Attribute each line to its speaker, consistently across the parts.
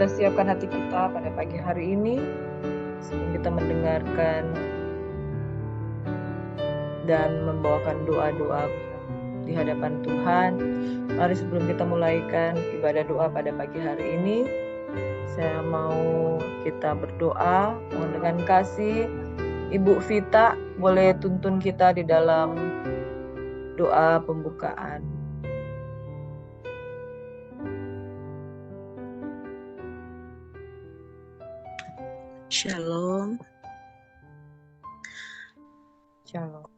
Speaker 1: kita siapkan hati kita pada pagi hari ini sebelum kita mendengarkan dan membawakan doa-doa di hadapan Tuhan. Mari sebelum kita mulaikan ibadah doa pada pagi hari ini, saya mau kita berdoa. Mohon dengan kasih Ibu Vita boleh tuntun kita di dalam doa pembukaan.
Speaker 2: Shalom.
Speaker 1: Shalom.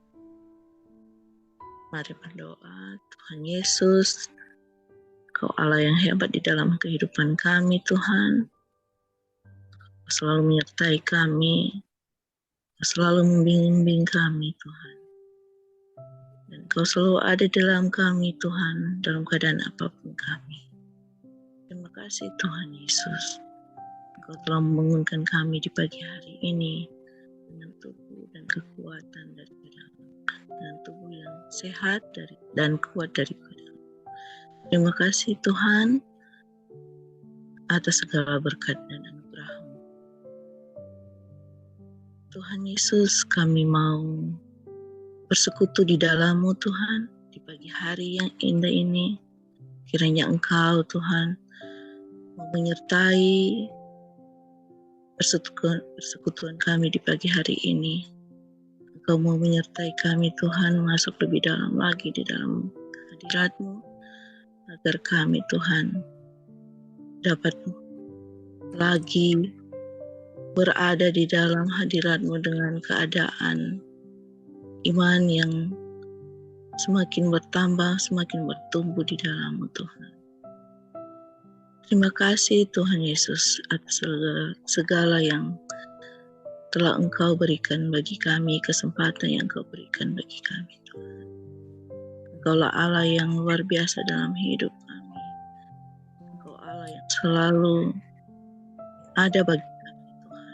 Speaker 2: Mari berdoa. Tuhan Yesus, Kau Allah yang hebat di dalam kehidupan kami, Tuhan. Kau selalu menyertai kami, Kau selalu membimbing kami, Tuhan. Dan Kau selalu ada di dalam kami, Tuhan, dalam keadaan apapun kami. Terima kasih, Tuhan Yesus. Kau telah membangunkan kami di pagi hari ini dengan tubuh dan kekuatan daripada dan tubuh yang sehat dan kuat daripada. Terima kasih Tuhan atas segala berkat dan anugerah-Mu. Tuhan Yesus, kami mau bersekutu di dalam-Mu Tuhan di pagi hari yang indah ini. Kiranya Engkau Tuhan menyertai persekutuan kami di pagi hari ini. Engkau mau menyertai kami Tuhan masuk lebih dalam lagi di dalam hadirat-Mu, agar kami Tuhan dapat lagi berada di dalam hadirat-Mu dengan keadaan iman yang semakin bertambah, semakin bertumbuh di dalam-Mu Tuhan. Terima kasih Tuhan Yesus atas segala yang telah Engkau berikan bagi kami, kesempatan yang Engkau berikan bagi kami Tuhan. Engkaulah Allah yang luar biasa dalam hidup kami. Engkau Allah yang selalu ada bagi kami Tuhan.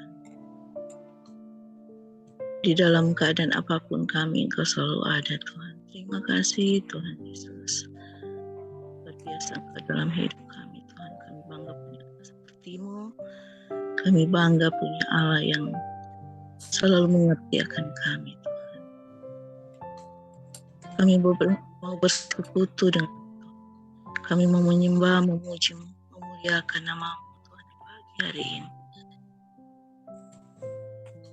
Speaker 2: Di dalam keadaan apapun kami, Engkau selalu ada Tuhan. Terima kasih Tuhan Yesus. Luar biasa Engkau dalam hidup kami Tuhan. Kami bangga punya Allah seperti-Mu. Kami bangga punya Allah yang selalu mengerti akan kami Tuhan. Kami mau bersekutu dengan Tuhan. Kami mau menyembah, memuji, memuliakan nama-Mu Tuhan di pagi hari ini.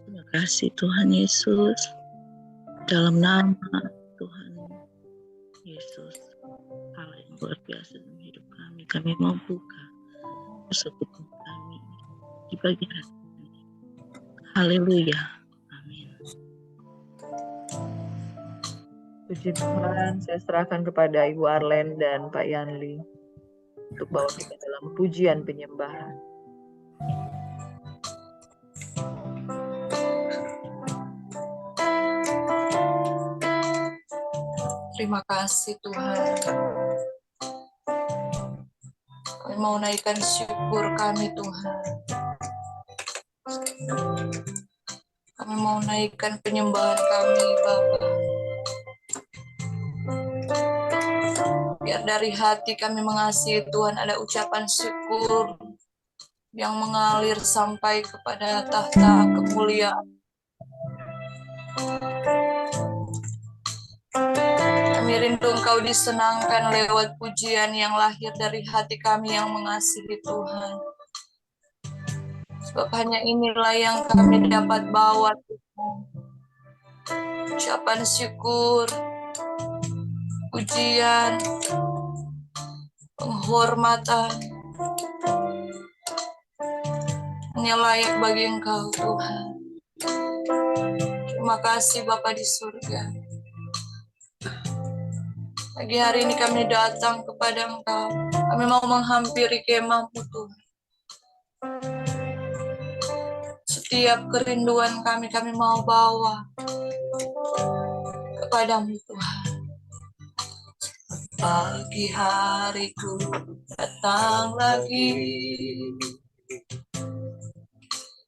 Speaker 2: Terima kasih Tuhan Yesus. Dalam nama Tuhan Yesus, Allah yang luar biasa dalam hidup kami, kami mau buka persekutuan kami di pagi hari ini. Haleluya. Amin.
Speaker 1: Puji Tuhan, saya serahkan kepada Ibu Arlen dan Pak Yanli untuk bawa kita dalam pujian penyembahan.
Speaker 3: Terima kasih Tuhan. Kami mau naikkan syukur kami Tuhan. Kami mau naikkan penyembahan kami Bapa. Biar dari hati kami mengasihi Tuhan ada ucapan syukur yang mengalir sampai kepada tahta kemuliaan. Kami rindu Engkau disenangkan lewat pujian yang lahir dari hati kami yang mengasihi Tuhan. Sebab hanya inilah yang kami dapat bawa Tuhan. Ucapan syukur, pujian, penghormatan. Hanya layak bagi Engkau Tuhan. Terima kasih Bapa di surga. Pagi hari ini kami datang kepada Engkau. Kami mau menghampiri kemah-Mu Tuhan. Setiap kerinduan kami mau bawa kepadamu Tuhan. Pagi hariku datang lagi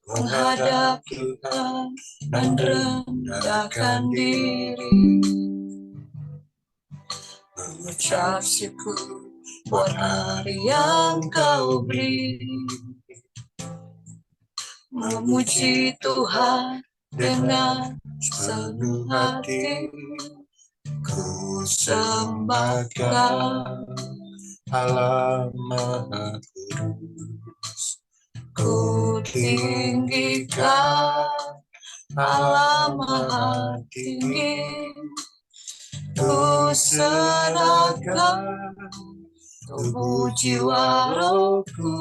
Speaker 3: menghadap Tuhan dan rendahkan diri, mengucap syukur buat hari yang Kau beri. memuji Tuhan dengan sepenuh hati. Ku sembahkan Allah Maha Kudus, ku tinggikan Allah Maha Tinggi. Ku serahkan tubuh jiwa rohku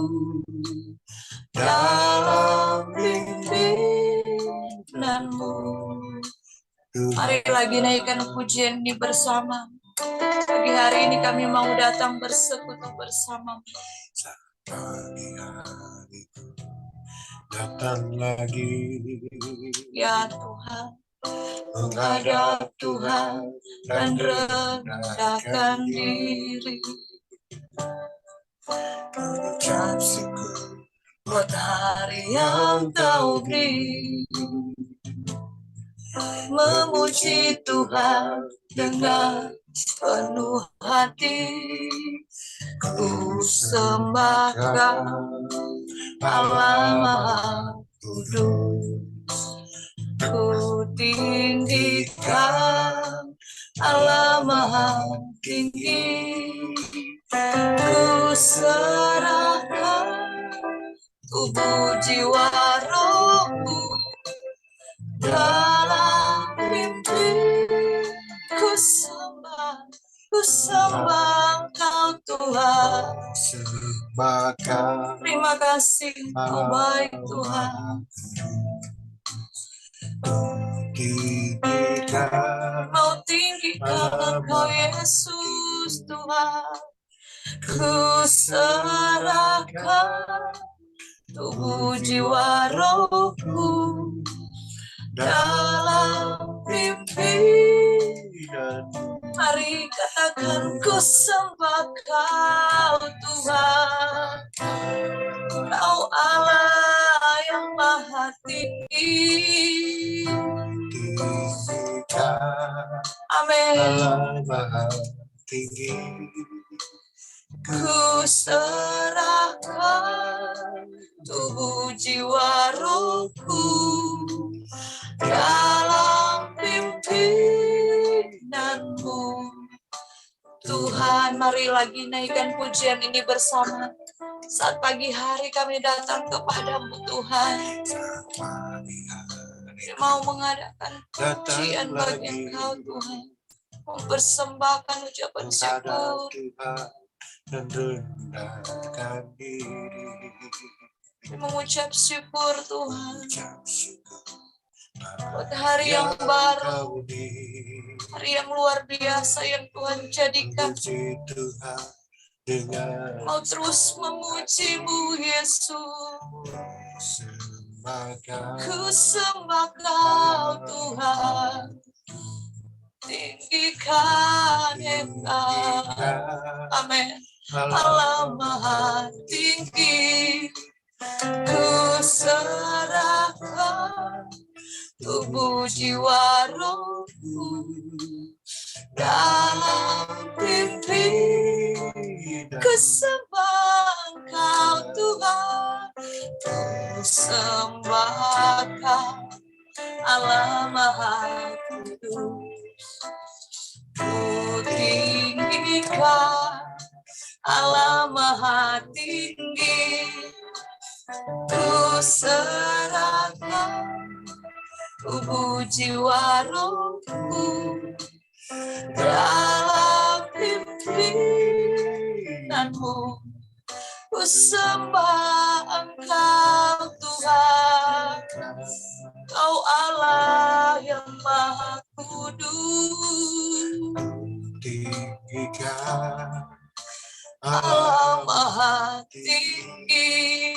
Speaker 3: dalam pimpinanmu. Mari lagi naikkan pujian ini bersama. Pagi hari ini kami mau datang bersekutu bersama.
Speaker 4: Pagi hari datang lagi,
Speaker 3: Ya Tuhan, menghadap Tuhan dan rendahkan diri.
Speaker 4: mengucap syukur
Speaker 3: Buat hari yang Kau beri, memuji Tuhan dengan penuh hati. Ku sembahkan Allah Maha Kudus, ku tinggikan Allah Maha Tinggi. Ku serahkan tubuh jiwa rohku dalam mimpi. Ku sembah Kau Tuhan.
Speaker 4: sembahkan
Speaker 3: Terima kasih Kau baik Tuhan.
Speaker 4: tinggikan
Speaker 3: Mau tinggikan Kau Yesus Tuhan. Ku serahkan tubuh jiwa rohku dalam pimpinan. Mari katakan ku sembah Kau Tuhan. Kau Allah yang Maha Tinggi.
Speaker 4: tinggikan
Speaker 3: Amin.
Speaker 4: Allah Maha Tinggi.
Speaker 3: Ku serahkan tubuh jiwa rohku dalam pimpinanmu. Tuhan, mari lagi naikkan pujian ini bersama. Saat pagi hari kami datang kepadamu Tuhan. Kami mau mengadakan pujian bagi Engkau Tuhan. Mempersembahkan ucapan syukur.
Speaker 4: Dan rendahkan diri,
Speaker 3: Mengucap syukur Tuhan.
Speaker 4: ucap syukur
Speaker 3: Buat hari yang baru,
Speaker 4: Kau beri.
Speaker 3: hari yang luar biasa yang Tuhan jadikan.
Speaker 4: Puji Tuhan dengan
Speaker 3: Mau terus memuji-Mu Yesus.
Speaker 4: sembahkan
Speaker 3: Ku sembah Kau Tuhan. Tinggikan Engkau. Amin. Allah Maha Tinggi. Ku serahkan tubuh jiwa rohku dalam pimpin. Ku sembah Engkau Tuhan. Ku sembah Kau Allah Maha Kudus. Ku tinggikan Allah Maha Tinggi. Ku serahkan tubuh jiwa rohku dalam pimpinanmu. Ku sembah Engkau Tuhan. Kau Allah yang Maha Kudus.
Speaker 4: tinggikan
Speaker 3: Allah Maha Tinggi.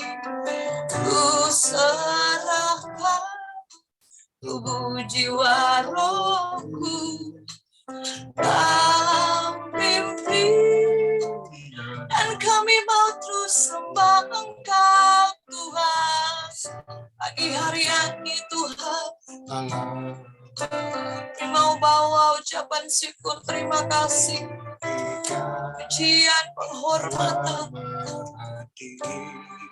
Speaker 3: Ku serahkan tubuh jiwa rohku dalam pimpin. Dan kami mau terus sembah Engkau Tuhan. Pagi hari ini Tuhan, kami mau bawa ucapan syukur terima kasih, pujian, penghormatan
Speaker 4: hati,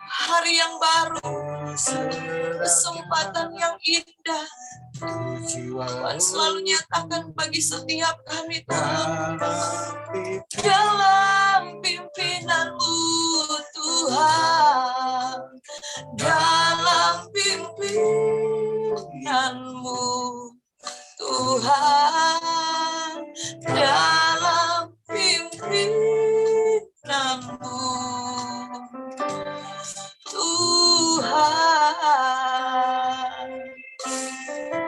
Speaker 3: hari yang baru,
Speaker 4: ku serahkan
Speaker 3: kesempatan yang indah.
Speaker 4: untuk jiwa
Speaker 3: Tuhan selalu nyatakan bagi setiap kami, Tuhan.
Speaker 4: dalam
Speaker 3: Dalam pimpinanmu, Tuhan. Dalam pimpinanmu, Tuhan. Dalam pimpinanmu, Tuhan.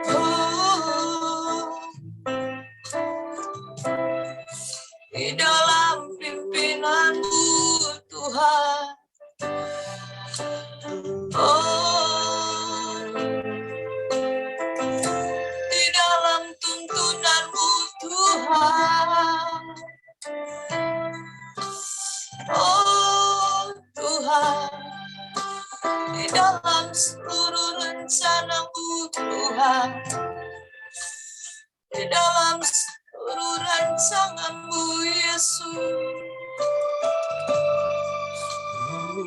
Speaker 3: Oh, di dalam pimpinanmu, Tuhan. Oh, di dalam tuntunanmu, Tuhan. Oh, Tuhan. Di dalam seluruh rencanamu, Tuhan. Di dalam seluruh rancanganmu, Yesus.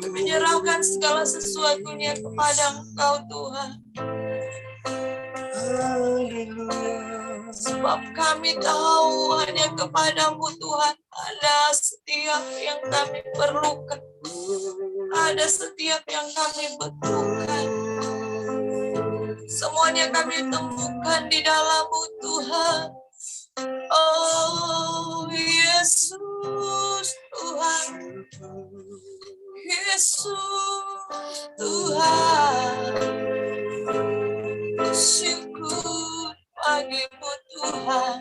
Speaker 3: Menyerahkan segala sesuatunya kepada Engkau, Tuhan. Sebab kami tahu hanya kepadamu, Tuhan, ada setiap yang kami perlukan. Ada setiap yang kami butuhkan. Semuanya kami temukan di dalam-Mu, Tuhan. Oh, Yesus, Tuhan. Yesus, Tuhan. Syukur bagimu, Tuhan.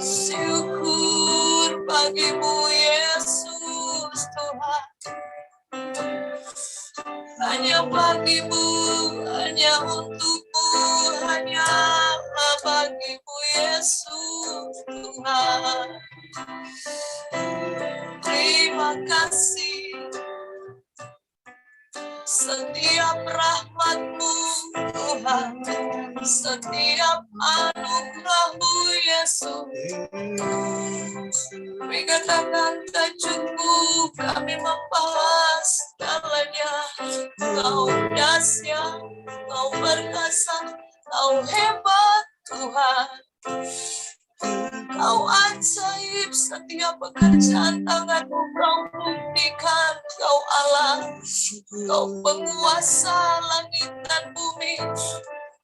Speaker 3: Syukur bagimu, Yesus, Tuhan. Hanya bagimu, hanya untukmu, hanyalah bagimu, Yesus, Tuhan. Terima kasih. Setiap rahmat-Mu, Tuhan. Setiap anugerah-Mu, Yesus. Kami katakan tak cukup kami membahas segalanya. Kau dahsyat, Kau perkasa, Kau hebat, Tuhan. Kau ajaib, setiap pekerjaan tangan-Mu Kau buktikan. Kau Allah, Kau penguasa langit dan bumi,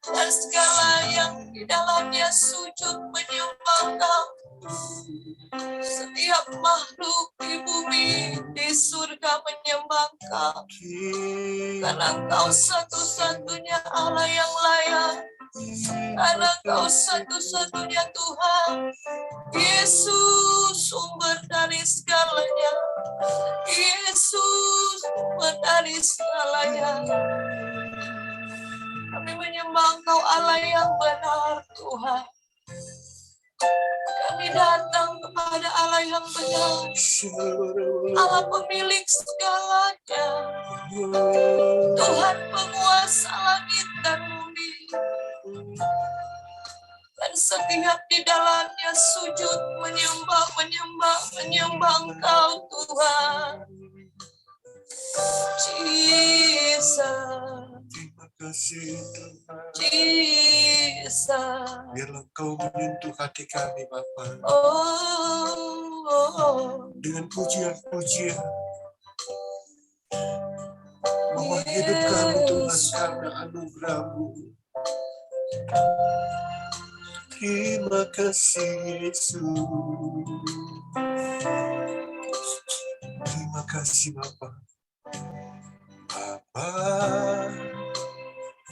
Speaker 3: dan segala yang di dalamnya sujud menyembah Kau. Setiap makhluk di bumi, di surga menyembah Kau. Karena Kau satu-satunya Allah yang layak. Karena Kau satu-satunya Tuhan. Yesus, sumber dari segalanya. Yesus, sumber dari segalanya. Kami menyembah Engkau Allah yang benar, Tuhan. Kami datang kepada Allah yang benar, Allah pemilik segalanya, Tuhan penguasa langit dan bumi. Dan setiap di dalamnya sujud menyembah Engkau, Tuhan. Jesus.
Speaker 4: kasih Tuhan.
Speaker 3: Jesus.
Speaker 4: Biarlah Kau menyentuh hati kami Bapa. Dengan pujian-pujian. Bahwa hidup kami Tuhan karena anugerah-Mu. Terima kasih Yesus. Terima kasih Bapa. Bapa,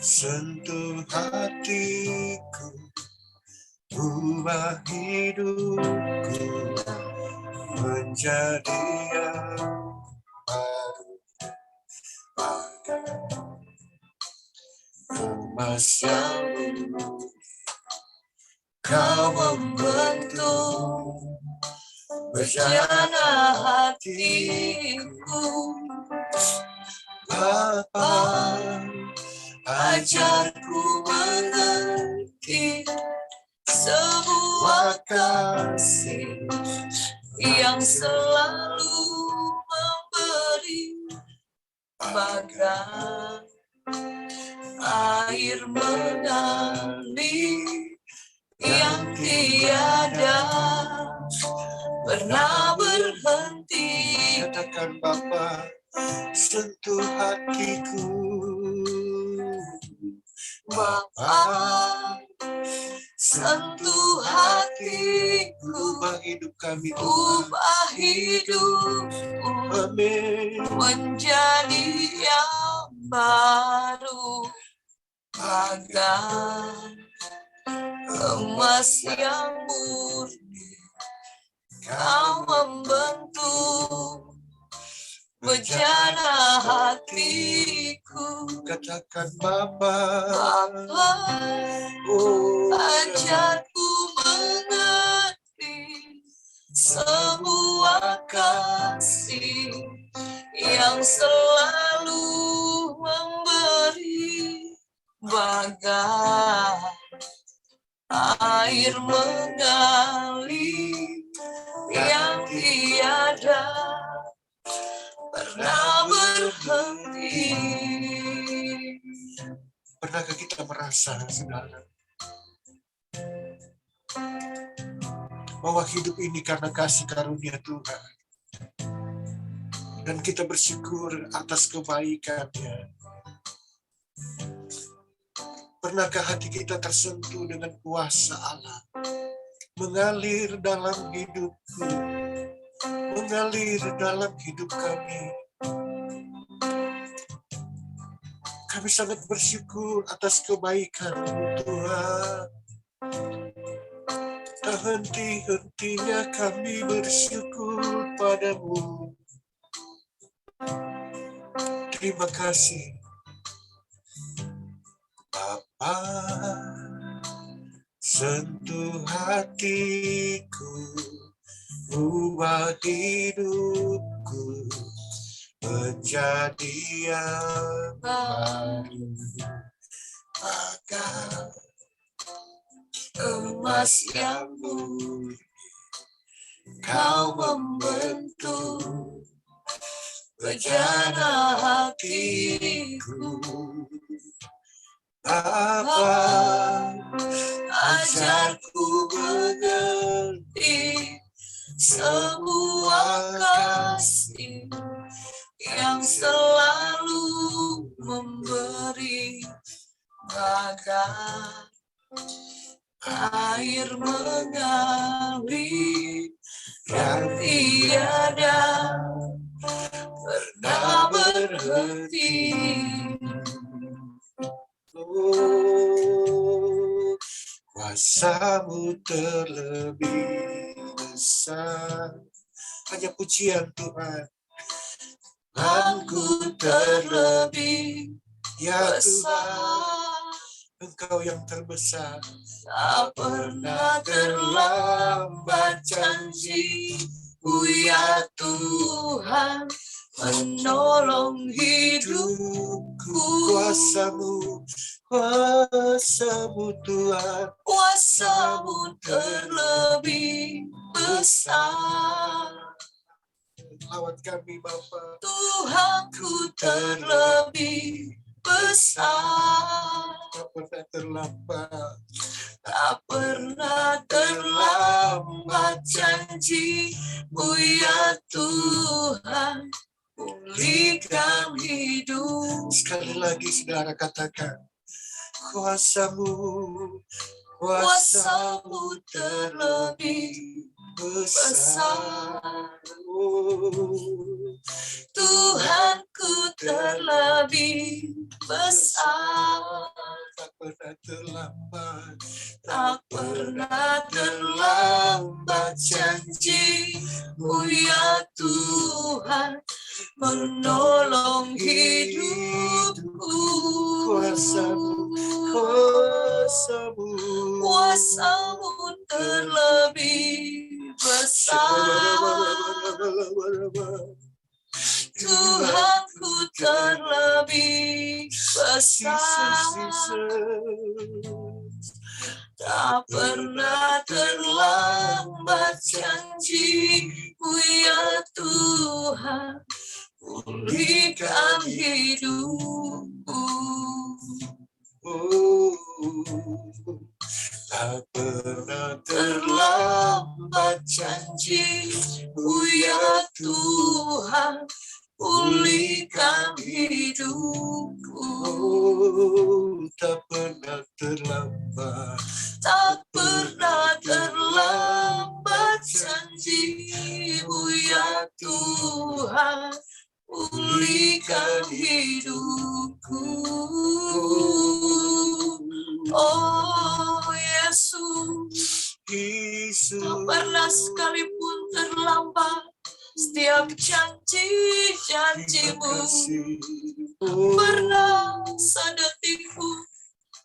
Speaker 4: sentuh hatiku, ubah hidupku menjadi yang baru. Emas yang murni, Kau membentuk bejana hatiku. Bapa, ajarku mengerti sebuah kasih yang selalu memberi
Speaker 3: bagai air mengalir yang tiada pernah berhenti.
Speaker 4: Katakan Bapa, sentuh hatiku.
Speaker 3: Bapa, sentuh hatiku,
Speaker 4: Ubah hidup kami Tuhan.
Speaker 3: ubah hidupku
Speaker 4: Amin.
Speaker 3: menjadi yang baru, bagai emas yang murni. Kau membentuk bejana hatiku.
Speaker 4: Katakan Bapa,
Speaker 3: Bapa,
Speaker 4: oh,
Speaker 3: ajarku mengerti sebuah kasih yang selalu memberi, bagai air mengalir yang tiada pernah berhenti.
Speaker 4: pernahkah kita merasa, saudara, bahwa hidup ini karena kasih karunia Tuhan, dan kita bersyukur atas kebaikan-Nya. Pernahkah hati kita tersentuh dengan kuasa Allah mengalir dalam hidupku, mengalir dalam hidup kami. Kami sangat bersyukur atas kebaikan-Mu Tuhan. Tak henti-hentinya kami bersyukur padamu. Terima kasih Bapa, sentuh hatiku, ubah hidupku menjadi yang baru, bagai
Speaker 3: Emas yang murni Kau membentuk bejana hatiku.
Speaker 4: Bapa, ajarku mengerti
Speaker 3: Sebuah kasih yang selalu memberi, bagai air mengalir yang tiada pernah berhenti.
Speaker 4: Oh, kuasa-Mu terlebih besar. Hanya pujian Tuhan.
Speaker 3: Tuhanku terlebih
Speaker 4: Ya Tuhan,
Speaker 3: besar,
Speaker 4: Engkau yang terbesar.
Speaker 3: tak pernah terlambat janji-Mu ya Tuhan, menolong hidupku.
Speaker 4: Kuasa-Mu, kuasa-Mu Tuhan.
Speaker 3: Kuasa-Mu terlebih besar,
Speaker 4: Lawat kami Bapa.
Speaker 3: Tuhanku terlebih besar,
Speaker 4: Tak pernah terlambat.
Speaker 3: tak pernah terlambat janji-Mu ya Tuhan, pulihkan hidup.
Speaker 4: Sekali lagi saudara katakan, kuasa-Mu,
Speaker 3: Kuasa-Mu terlebih
Speaker 4: besar.
Speaker 3: Tuhanku terlebih besar,
Speaker 4: Tak pernah terlambat.
Speaker 3: tak pernah terlambat janji-Mu ya Tuhan, menolong hidupku.
Speaker 4: Kuasa-Mu, kuasa-Mu,
Speaker 3: Kuasa-Mu terlebih besar, Tuhanku terlebih besar, tak pernah terlambat janji-Mu ya Tuhan, pulihkan hidupku.
Speaker 4: Tak pernah terlambat janji-Mu ya Tuhan, pulihkan hidupku. Tak pernah terlambat,
Speaker 3: tak pernah terlambat janji-Mu ya Tuhan, pulihkan hidupku. Oh Yesus, tak pernah sekalipun terlambat. Setiap janji-janji-Mu tak pernah sedetik pun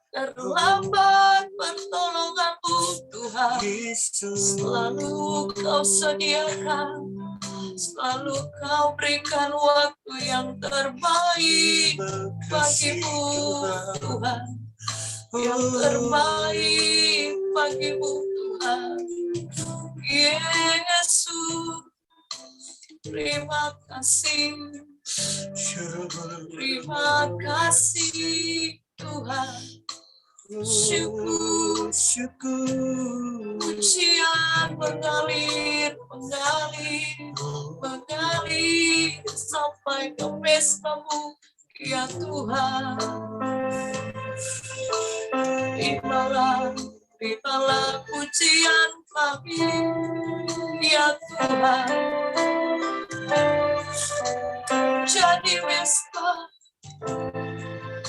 Speaker 3: terlambat pertolongan-Mu Tuhan. Selalu Kau sediakan, selalu Kau berikan waktu yang terbaik bagi-Mu Tuhan, yang terbaik bagi-Mu Tuhan. Yesus, terima kasih, terima kasih Tuhan. Syukur, pujian mengalir sampai ke pesta-Mu ya Tuhan. Terimalah pujian kami ya Tuhan. Jadi pesta,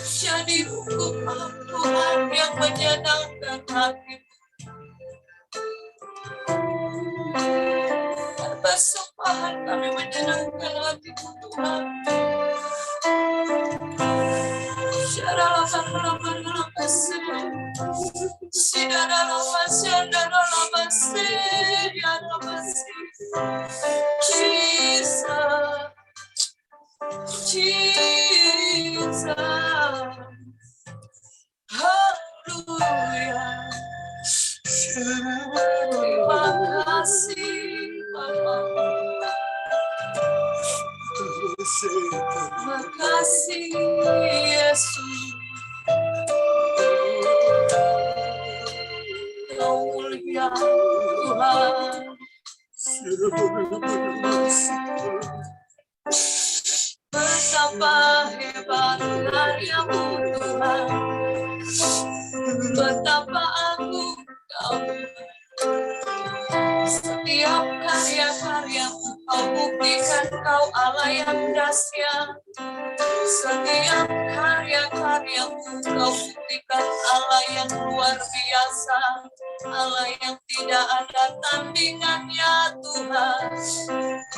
Speaker 3: jadi hukuman Tuhan yang menyenangkan hati-Mu. Persembahan kami menyenangkan hati-Mu Tuhan. Jesus, haleluya. Terima kasih Bapa. Terima kasih Yesus. Kau mulia Tuhan. Betapa hebat karya-Mu Tuhan. Betapa agung Kau. Setiap karya-karya-Mu Kau buktikan Kau Allah yang dahsyat. Setiap karya-karya-Mu Kau buktikan Allah yang luar biasa, Allah yang tidak ada tandingannya Tuhan.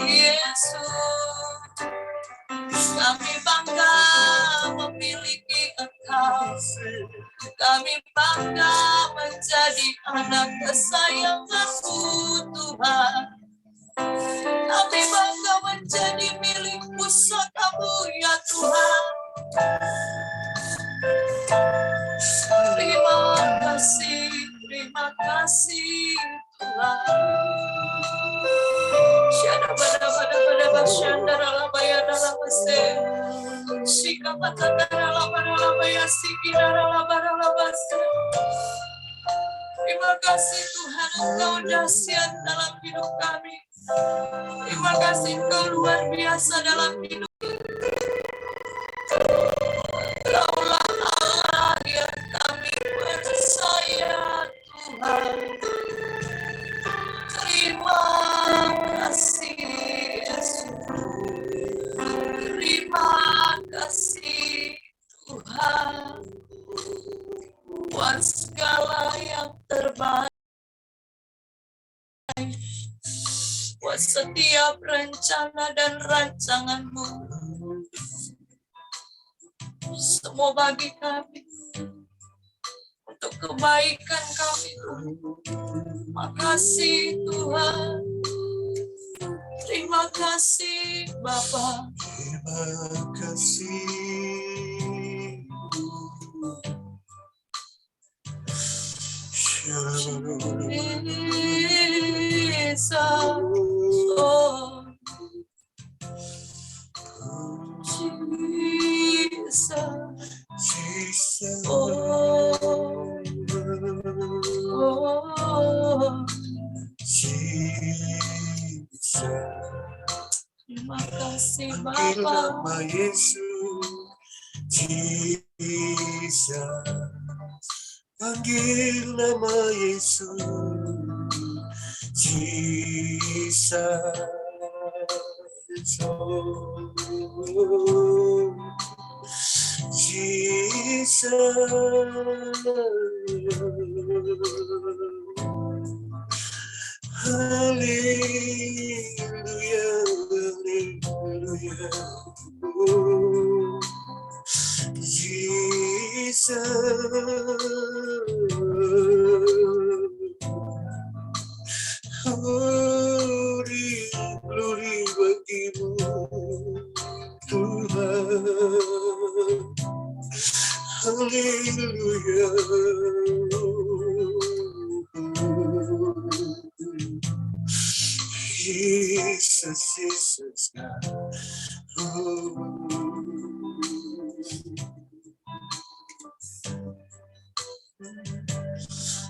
Speaker 3: Yesus, kami bangga memiliki Engkau. Kami bangga menjadi anak kesayangan-Mu Tuhan. Kami bangga menjadi milik pusaka-Mu ya Tuhan. Terima kasih Tuhan. Syada pada basyandara labaya dalam bese. Shika patandara labaya sikidara labase. Terima kasih Tuhan, Engkau dahsyat dalam hidup kami. Terima kasih Engkau luar biasa dalam hidup kami. Engkaulah Allah yang kami percaya Tuhan. Terima kasih Yesus. Terima kasih Tuhan. Buat segala yang terbaik. Buat setiap rencana dan rancangan-Mu. Semua bagi kami. Untuk kebaikan kami. Makasih Tuhan. Terima kasih Bapa.
Speaker 4: Terima kasih.
Speaker 3: Jesus, oh, Terima kasih
Speaker 4: Panggil
Speaker 3: Bapa.
Speaker 4: nama Yesus, Jesus. Panggil nama Yesus, Jesus. Hallelujah, hallelujah. Oh, Jesus. Glory, glory bagimu, Tuhan. Haleluya. Jesus, Jesus, God. Oh.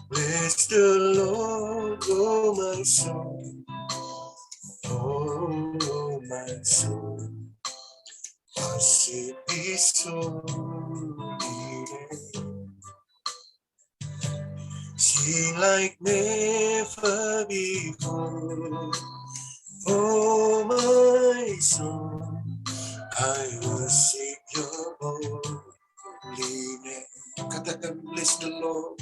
Speaker 4: Bless the Lord, oh my soul, oh my soul, worship His holy name. Sing like never before, oh my soul, I worship Your holy name. Katakan, bless the Lord.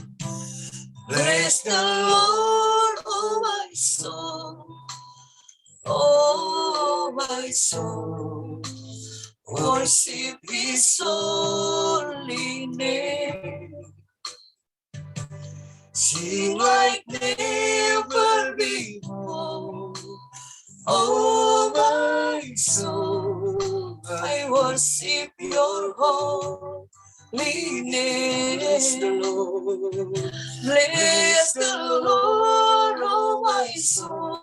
Speaker 3: Bless the Lord, oh my soul. Oh my soul. Worship His holy name. Sing like never before. Oh my soul. I worship Your holy name.
Speaker 4: Bless the Lord.
Speaker 3: Bless the Lord, oh my soul.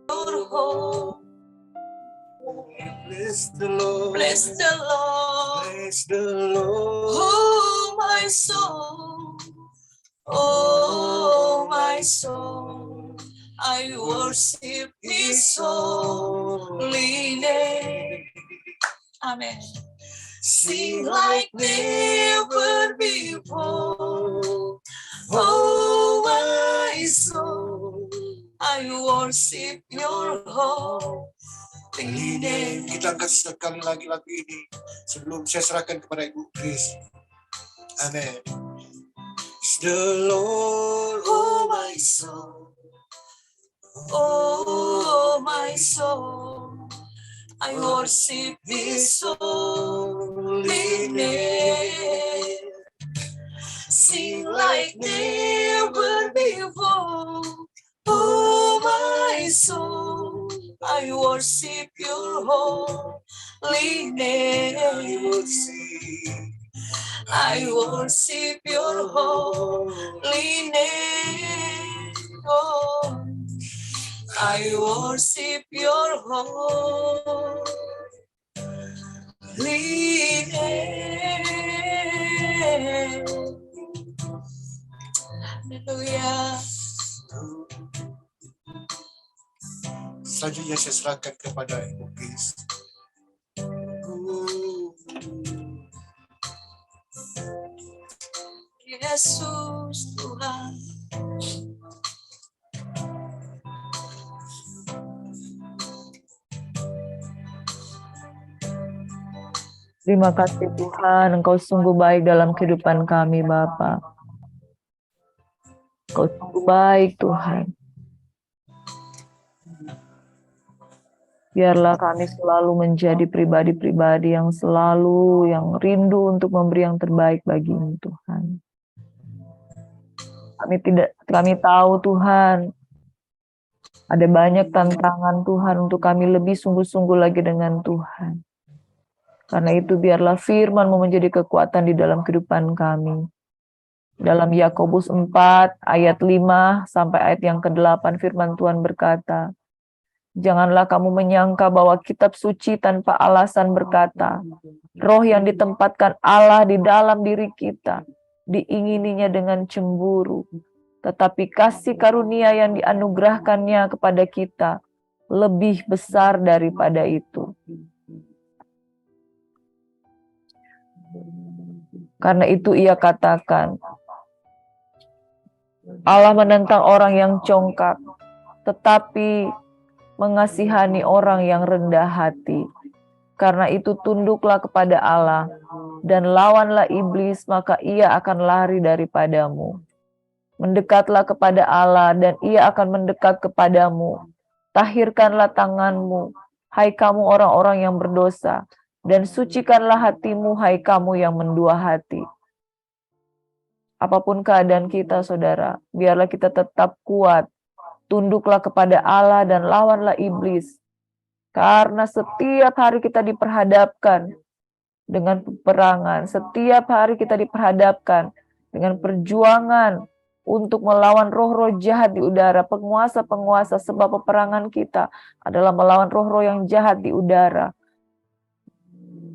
Speaker 3: Your home.
Speaker 4: Bless the Lord.
Speaker 3: Bless the Lord,
Speaker 4: Bless the Lord.
Speaker 3: oh my soul. Oh my soul. I worship His holy name. Amen. Sing like never before. Oh my soul. I worship Your holy name.
Speaker 4: Kita angkat sekali lagi lagu ini sebelum saya serahkan kepada Ibu Chris. Amen. The Lord,
Speaker 3: Oh my soul. Oh my soul. I worship His holy name. Sing like never before. Oh my soul, I worship Your holy name. I worship Your holy name. Oh, I worship Your holy name. Haleluya.
Speaker 4: Selanjutnya saya serahkan kepada Ibu Chris.
Speaker 3: Yesus Tuhan.
Speaker 1: Terima kasih Tuhan, Engkau sungguh baik dalam kehidupan kami Bapa. Engkau sungguh baik Tuhan. Biarlah kami selalu menjadi pribadi-pribadi yang rindu untuk memberi yang terbaik bagi-Mu Tuhan. Kami tahu Tuhan, ada banyak tantangan Tuhan untuk kami lebih sungguh-sungguh lagi dengan Tuhan. Karena itu biarlah firman-Mu menjadi kekuatan di dalam kehidupan kami. Dalam Yakobus 4 ayat 5 sampai ayat yang ke-8 firman Tuhan berkata, janganlah kamu menyangka bahwa kitab suci tanpa alasan berkata, roh yang ditempatkan Allah di dalam diri kita, diingininya dengan cemburu. Tetapi kasih karunia yang dianugerahkannya kepada kita lebih besar daripada itu. Karena itu ia katakan, Allah menentang orang yang congkak, tetapi mengasihani orang yang rendah hati. Karena itu tunduklah kepada Allah, dan lawanlah iblis, maka ia akan lari daripadamu. Mendekatlah kepada Allah, dan ia akan mendekat kepadamu. Tahirkanlah tanganmu, hai kamu orang-orang yang berdosa, dan sucikanlah hatimu, hai kamu yang mendua hati. Apapun keadaan kita, saudara, biarlah kita tetap kuat. Tunduklah kepada Allah dan lawanlah iblis. Karena setiap hari kita diperhadapkan dengan peperangan. Setiap hari kita diperhadapkan dengan perjuangan untuk melawan roh-roh jahat di udara, penguasa-penguasa, sebab peperangan kita adalah melawan roh-roh yang jahat di udara.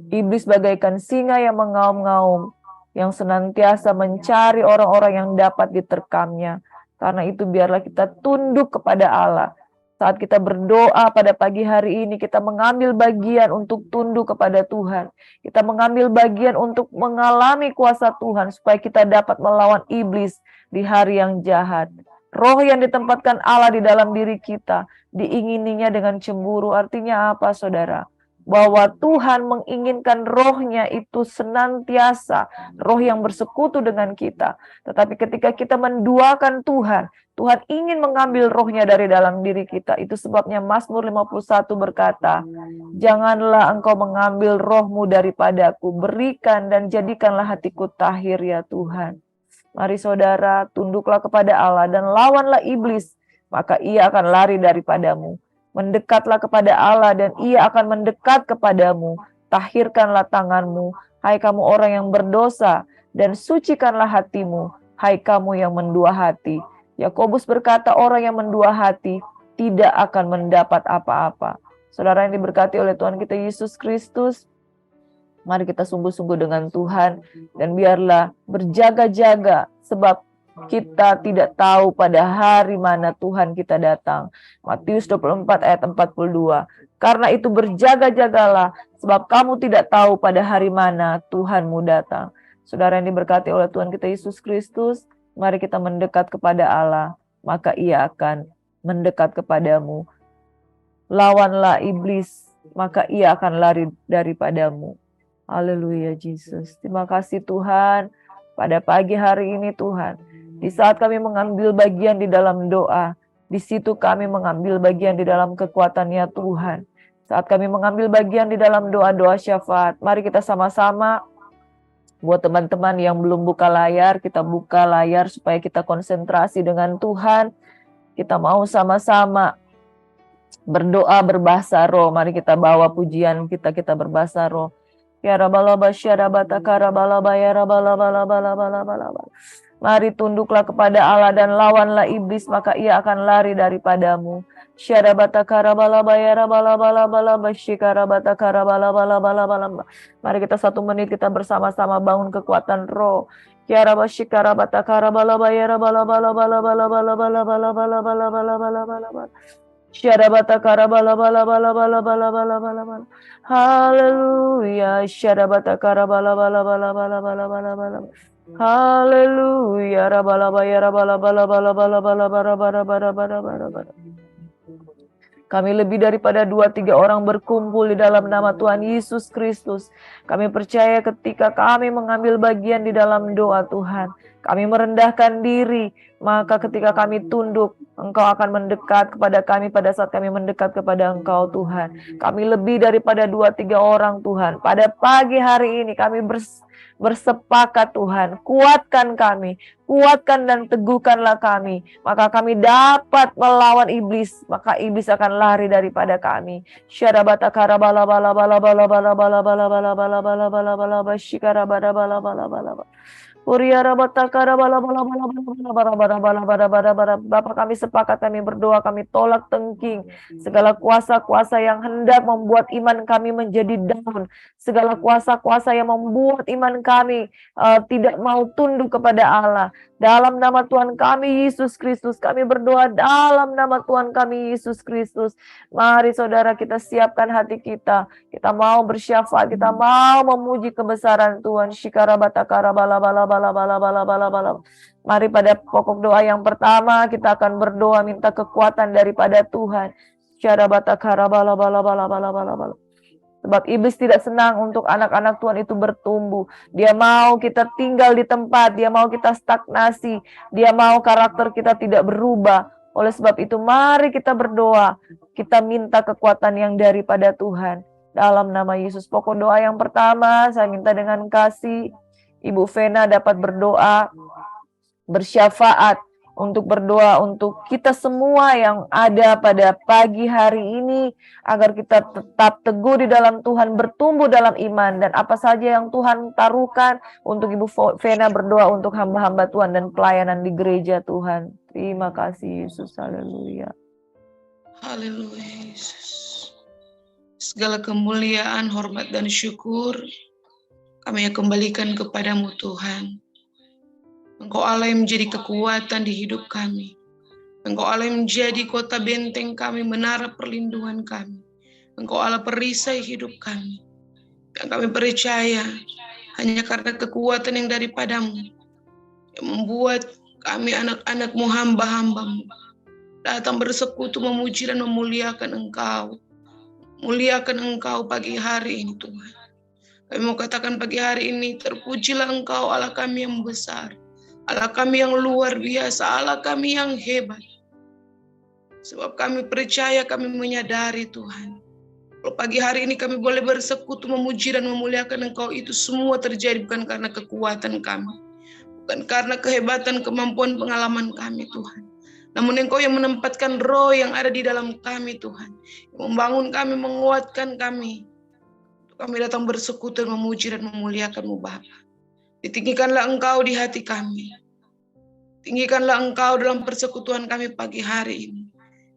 Speaker 1: Iblis bagaikan singa yang mengaum-ngaum, yang senantiasa mencari orang-orang yang dapat diterkamnya. Karena itu biarlah kita tunduk kepada Allah. Saat kita berdoa pada pagi hari ini, kita mengambil bagian untuk tunduk kepada Tuhan. Kita mengambil bagian untuk mengalami kuasa Tuhan, supaya kita dapat melawan iblis di hari yang jahat. Roh yang ditempatkan Allah di dalam diri kita, diingininya dengan cemburu. Artinya apa, saudara? Bahwa Tuhan menginginkan rohnya itu senantiasa, roh yang bersekutu dengan kita. Tetapi ketika kita menduakan Tuhan, Tuhan ingin mengambil rohnya dari dalam diri kita. Itu sebabnya Mazmur 51 berkata, janganlah engkau mengambil rohmu daripadaku, berikan dan jadikanlah hatiku tahir ya Tuhan. Mari saudara, tunduklah kepada Allah dan lawanlah iblis, maka ia akan lari daripadamu. Mendekatlah kepada Allah dan ia akan mendekat kepadamu. Tahirkanlah tanganmu, hai kamu orang yang berdosa, dan sucikanlah hatimu, hai kamu yang mendua hati. Yakobus berkata, orang yang mendua hati tidak akan mendapat apa-apa. Saudara yang diberkati oleh Tuhan kita Yesus Kristus, mari kita sungguh-sungguh dengan Tuhan, dan biarlah berjaga-jaga, sebab kita tidak tahu pada hari mana Tuhan kita datang. Matius 24 ayat 42. Karena itu berjaga-jagalah, sebab kamu tidak tahu pada hari mana Tuhanmu datang. Saudara yang diberkati oleh Tuhan kita Yesus Kristus, mari kita mendekat kepada Allah, maka ia akan mendekat kepadamu. Lawanlah iblis, maka ia akan lari daripadamu. Haleluya Yesus. Terima kasih Tuhan, pada pagi hari ini Tuhan. Di saat kami mengambil bagian di dalam doa, di situ kami mengambil bagian di dalam kekuatan-Nya Tuhan. Saat kami mengambil bagian di dalam doa-doa syafaat, mari kita sama-sama, buat teman-teman yang belum buka layar, kita buka layar supaya kita konsentrasi dengan Tuhan. Kita mau sama-sama berdoa berbahasa roh. Mari kita bawa pujian kita berbahasa roh. Ya rabalaba syarabata karabalaba ya rabalaba. Mari tunduklah kepada Allah dan lawanlah iblis, maka ia akan lari daripadamu. Syarabata karabala bayara bala bala bala basyikarabata karabala bala bala bala. Mari kita 1 menit kita bersama-sama bangun kekuatan roh. Kiara basyikarabata karabala bayara bala bala bala bala bala bala bala bala bala bala bala bala bala. Syarabata karabala bala bala bala bala bala bala bala. Haleluya. Syarabata karabala bala bala bala bala bala bala. Haleluya. Rabala bayara bala bala bala bala bala bara bara bara bara bara bara. Kami lebih daripada 2-3 orang berkumpul di dalam nama Tuhan Yesus Kristus. Kami percaya ketika kami mengambil bagian di dalam doa Tuhan, kami merendahkan diri, maka ketika kami tunduk, Engkau akan mendekat kepada kami pada saat kami mendekat kepada Engkau Tuhan. Kami lebih daripada 2-3 orang Tuhan. Pada pagi hari ini kami bersepakat Tuhan, kuatkan kami, kuatkan dan teguhkanlah kami, maka kami dapat melawan iblis, maka iblis akan lari daripada kami. Syarabata karabala bala bala bala bala bala bala bala bala bala bala bala basyikara bala bala bala bala. Bapak kami sepakat, kami berdoa, kami tolak tengking segala kuasa-kuasa yang hendak membuat iman kami menjadi down, segala kuasa-kuasa yang membuat iman kami tidak mau tunduk kepada Allah. Dalam nama Tuhan kami Yesus Kristus, kami berdoa dalam nama Tuhan kami Yesus Kristus. Mari saudara, kita siapkan hati kita. Kita mau bersyafaat, kita mau memuji kebesaran Tuhan. Shikarabata karabala bala bala bala bala bala bala. Mari pada pokok doa yang pertama kita akan berdoa minta kekuatan daripada Tuhan. Syarabata karabala bala bala bala bala bala. Sebab iblis tidak senang untuk anak-anak Tuhan itu bertumbuh. Dia mau kita tinggal di tempat, dia mau kita stagnasi, dia mau karakter kita tidak berubah. Oleh sebab itu mari kita berdoa, kita minta kekuatan yang daripada Tuhan. Dalam nama Yesus. Pokok doa yang pertama, saya minta dengan kasih Ibu Vena dapat berdoa, bersyafaat, untuk berdoa untuk kita semua yang ada pada pagi hari ini, agar kita tetap teguh di dalam Tuhan, bertumbuh dalam iman, dan apa saja yang Tuhan taruhkan untuk Ibu Vena berdoa untuk hamba-hamba Tuhan dan pelayanan di gereja Tuhan. Terima kasih Yesus, haleluya.
Speaker 3: Haleluya Yesus. Segala kemuliaan, hormat, dan syukur kami kembalikan kepadamu Tuhan. Engkau Allah yang menjadi kekuatan di hidup kami. Engkau Allah yang menjadi kota benteng kami, menara perlindungan kami. Engkau Allah perisai hidup kami. Dan kami percaya hanya karena kekuatan yang daripadamu yang membuat kami anak-anakmu, hamba-hambamu datang bersekutu memuji dan memuliakan Engkau. Muliakan Engkau pagi hari ini Tuhan. Kami mau katakan pagi hari ini, terpujilah Engkau Allah kami yang besar. Allah kami yang luar biasa, Allah kami yang hebat. Sebab kami percaya, kami menyadari Tuhan, kalau pagi hari ini kami boleh bersekutu memuji dan memuliakan Engkau, itu semua terjadi bukan karena kekuatan kami, bukan karena kehebatan, kemampuan, pengalaman kami Tuhan. Namun Engkau yang menempatkan roh yang ada di dalam kami Tuhan, yang membangun kami, menguatkan kami. Kami datang bersekutu dan memuji dan memuliakan-Mu Bapa. Ditinggikanlah Engkau di hati kami. Tinggikanlah Engkau dalam persekutuan kami pagi hari ini.